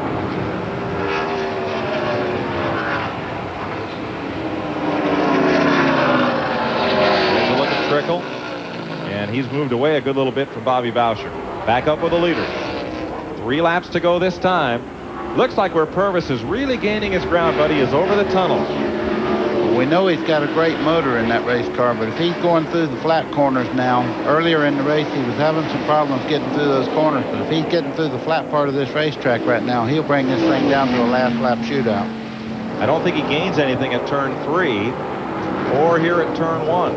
There's a look at Trickle. And he's moved away a good little bit from Bobby Boucher. Back up with the leader. 3 laps to go this time. Looks like where Purvis is really gaining his ground, buddy, is over the tunnel. We know he's got a great motor in that race car, but if he's going through the flat corners now, earlier in the race he was having some problems getting through those corners, but if he's getting through the flat part of this racetrack right now, he'll bring this thing down to a last lap shootout. I don't think he gains anything at turn 3 or here at turn 1.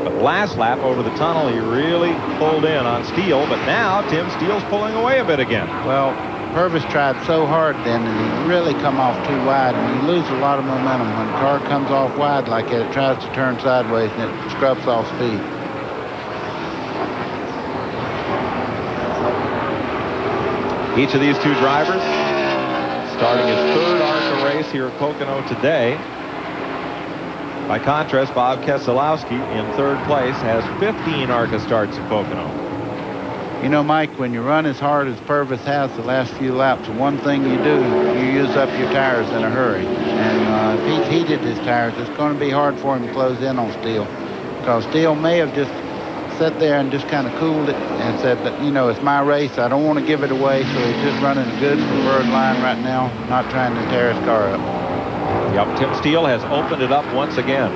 But last lap over the tunnel, he really pulled in on Steele, but now Tim Steele's pulling away a bit again. Well, Purvis tried so hard then, and he really come off too wide, and you lose a lot of momentum. When the car comes off wide like that, it tries to turn sideways, and it scrubs off speed. Each of these 2 drivers starting his 3rd ARCA race here at Pocono today. By contrast, Bob Keselowski in 3rd place has 15 ARCA starts at Pocono. You know, Mike, when you run as hard as Purvis has the last few laps, one thing you do, you use up your tires in a hurry. And if he's heated his tires, it's going to be hard for him to close in on Steele. Because Steele may have just sat there and just kind of cooled it and said that, you know, it's my race. I don't want to give it away. So he's just running a good preferred line right now, not trying to tear his car up. Yep, Tim Steele has opened it up once again.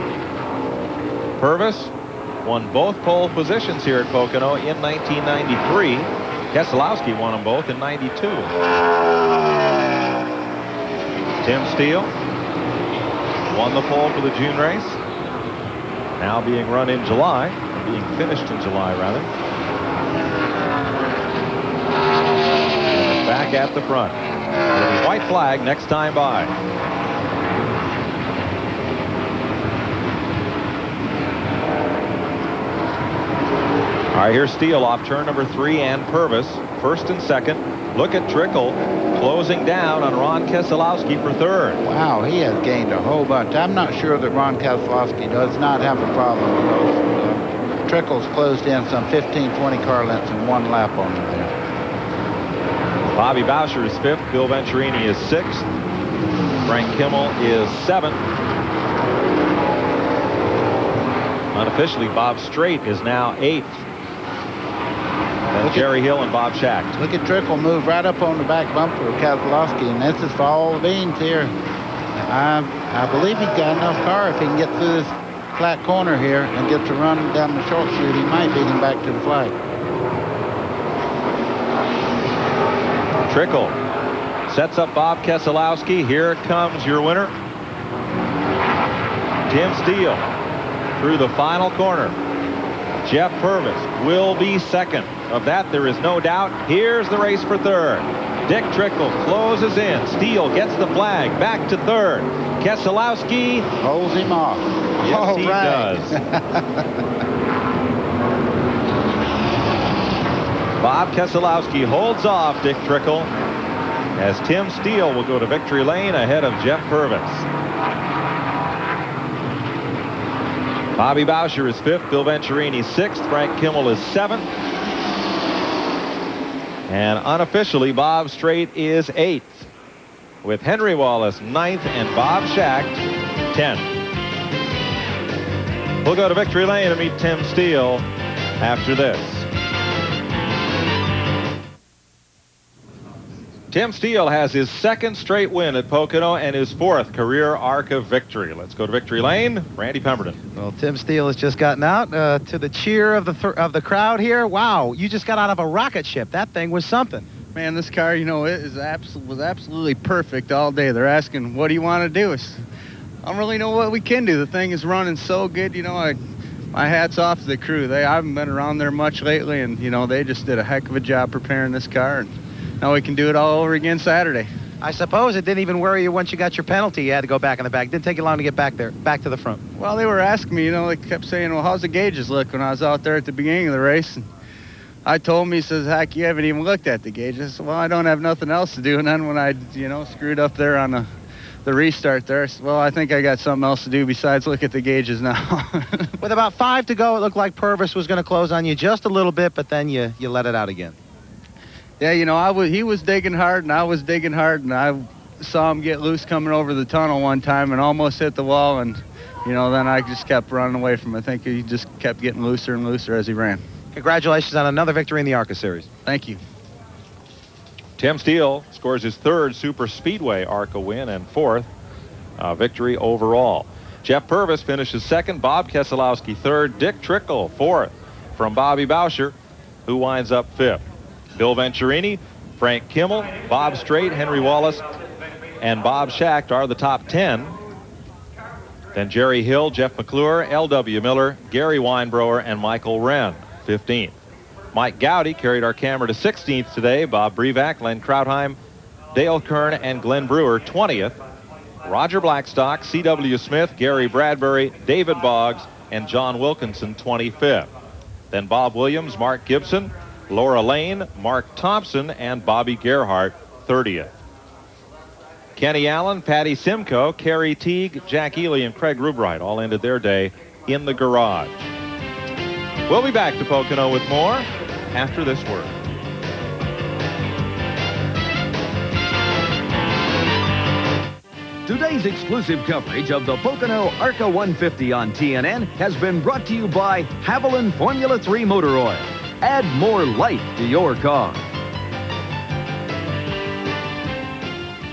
Purvis won both pole positions here at Pocono in 1993. Keselowski won them both in 92. Tim Steele won the pole for the June race. Now being run in July, or being finished in July rather. And back at the front. With a white flag next time by. All right, here's Steele off turn number 3 and Purvis, 1st and 2nd. Look at Trickle closing down on Ron Keselowski for 3rd. Wow, he has gained a whole bunch. I'm not sure that Ron Keselowski does not have a problem with those. Trickle's closed in some 15, 20 car lengths in 1 lap on him there. Bobby Boucher is 5th. Bill Venturini is 6th. Frank Kimmel is 7th. Unofficially, Bob Strait is now 8th. Then Jerry Hill and Bob Schacht. Look at Trickle move right up on the back bumper of Keselowski, and this is for all the beans here. I believe he's got enough car if he can get through this flat corner here and get to run down the short chute. He might beat him back to the flag. Trickle sets up Bob Keselowski. Here comes your winner, Tim Steele, through the final corner. Jeff Purvis will be 2nd. Of that, there is no doubt. Here's the race for 3rd. Dick Trickle closes in. Steele gets the flag back to 3rd. Keselowski holds him off. Yes, he does. Bob Keselowski holds off Dick Trickle as Tim Steele will go to victory lane ahead of Jeff Purvis. Bobby Boucher is 5th, Bill Venturini 6th, Frank Kimmel is 7th. And unofficially, Bob Strait is 8th, with Henry Wallace 9th and Bob Schacht 10th. We'll go to victory lane and meet Tim Steele after this. Tim Steele has his 2nd straight win at Pocono and his 4th career ARCA victory. Let's go to victory lane. Randy Pemberton. Well, Tim Steele has just gotten out to the cheer of the crowd here. Wow, you just got out of a rocket ship. That thing was something. Man, this car, you know, was absolutely perfect all day. They're asking, what do you want to do? I don't really know what we can do. The thing is running so good, you know. My hat's off to the crew. I haven't been around there much lately, and, you know, they just did a heck of a job preparing this car. And now we can do it all over again Saturday. I suppose it didn't even worry you once you got your penalty. You had to go back in the back. It didn't take you long to get back to the front. Well, they were asking me, you know, they kept saying, well, how's the gauges look when I was out there at the beginning of the race? And I told him, he says, heck, you haven't even looked at the gauges. I said, well, I don't have nothing else to do. And then when I, you know, screwed up there on the restart there, I said, well, I think I got something else to do besides look at the gauges now. With about 5 to go, it looked like Purvis was going to close on you just a little bit, but then you let it out again. Yeah, you know, he was digging hard, and I was digging hard, and I saw him get loose coming over the tunnel one time and almost hit the wall, and, you know, then I just kept running away from him. I think he just kept getting looser and looser as he ran. Congratulations on another victory in the ARCA Series. Thank you. Tim Steele scores his 3rd Super Speedway ARCA win and 4th victory overall. Jeff Purvis finishes 2nd, Bob Keselowski 3rd, Dick Trickle 4th from Bobby Boucher, who winds up 5th. Bill Venturini, Frank Kimmel, Bob Strait, Henry Wallace, and Bob Schacht are the top 10. Then Jerry Hill, Jeff McClure, L.W. Miller, Gary Weinbrower, and Michael Wren, 15th. Mike Gowdy carried our camera to 16th today. Bob Brevac, Len Krautheim, Dale Kern, and Glenn Brewer, 20th. Roger Blackstock, C.W. Smith, Gary Bradbury, David Boggs, and John Wilkinson, 25th. Then Bob Williams, Mark Gibson, Laura Lane, Mark Thompson, and Bobby Gerhart, 30th. Kenny Allen, Patty Simcoe, Kerry Teague, Jack Ely, and Craig Rubright all ended their day in the garage. We'll be back to Pocono with more after this word. Today's exclusive coverage of the Pocono ARCA 150 on TNN has been brought to you by Haviland Formula 3 Motor Oil. Add more life to your car.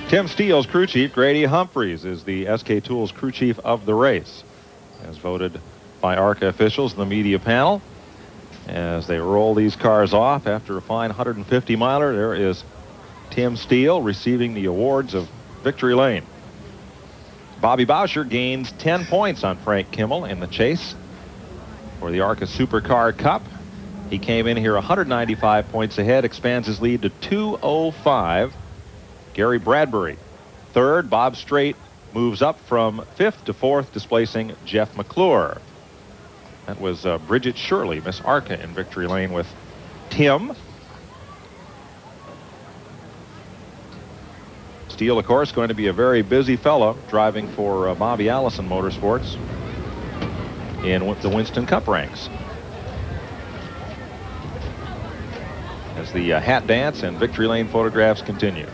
Tim Steele's crew chief, Grady Humphreys, is the SK Tools crew chief of the race, as voted by ARCA officials in the media panel. As they roll these cars off after a fine 150-miler, there is Tim Steele receiving the awards of Victory Lane. Bobby Boucher gains 10 points on Frank Kimmel in the chase for the ARCA SuperCar Cup. He came in here 195 points ahead, expands his lead to 205. Gary Bradbury, 3rd. Bob Strait moves up from 5th to 4th, displacing Jeff McClure. That was Bridget Shirley, Miss ARCA, in Victory Lane with Tim. Steele, of course, going to be a very busy fellow driving for Bobby Allison Motorsports in the Winston Cup ranks. As the hat dance and Victory Lane photographs continue.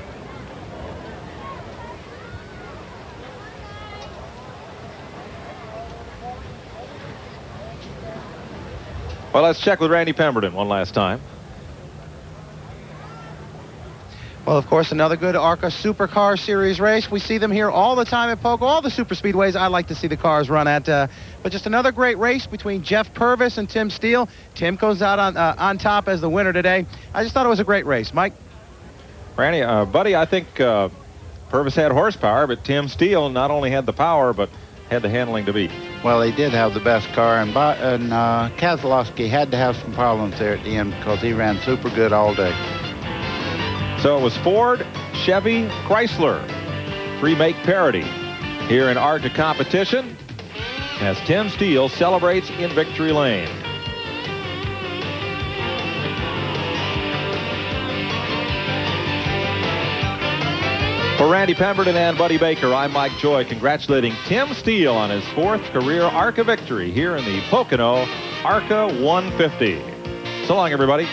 Well, let's check with Randy Pemberton one last time. Well, of course, another good ARCA SuperCar Series race. We see them here all the time at Poco, all the super speedways I like to see the cars run at. But just another great race between Jeff Purvis and Tim Steele. Tim goes out on top as the winner today. I just thought it was a great race. Mike? Randy, buddy, I think Purvis had horsepower, but Tim Steele not only had the power, but had the handling to beat. Well, he did have the best car, and Keselowski had to have some problems there at the end because he ran super good all day. So it was Ford, Chevy, Chrysler, 3-make parity. here in ARCA competition as Tim Steele celebrates in victory lane. For Randy Pemberton and Buddy Baker, I'm Mike Joy, congratulating Tim Steele on his 4th career ARCA victory here in the Pocono ARCA 150. So long, everybody.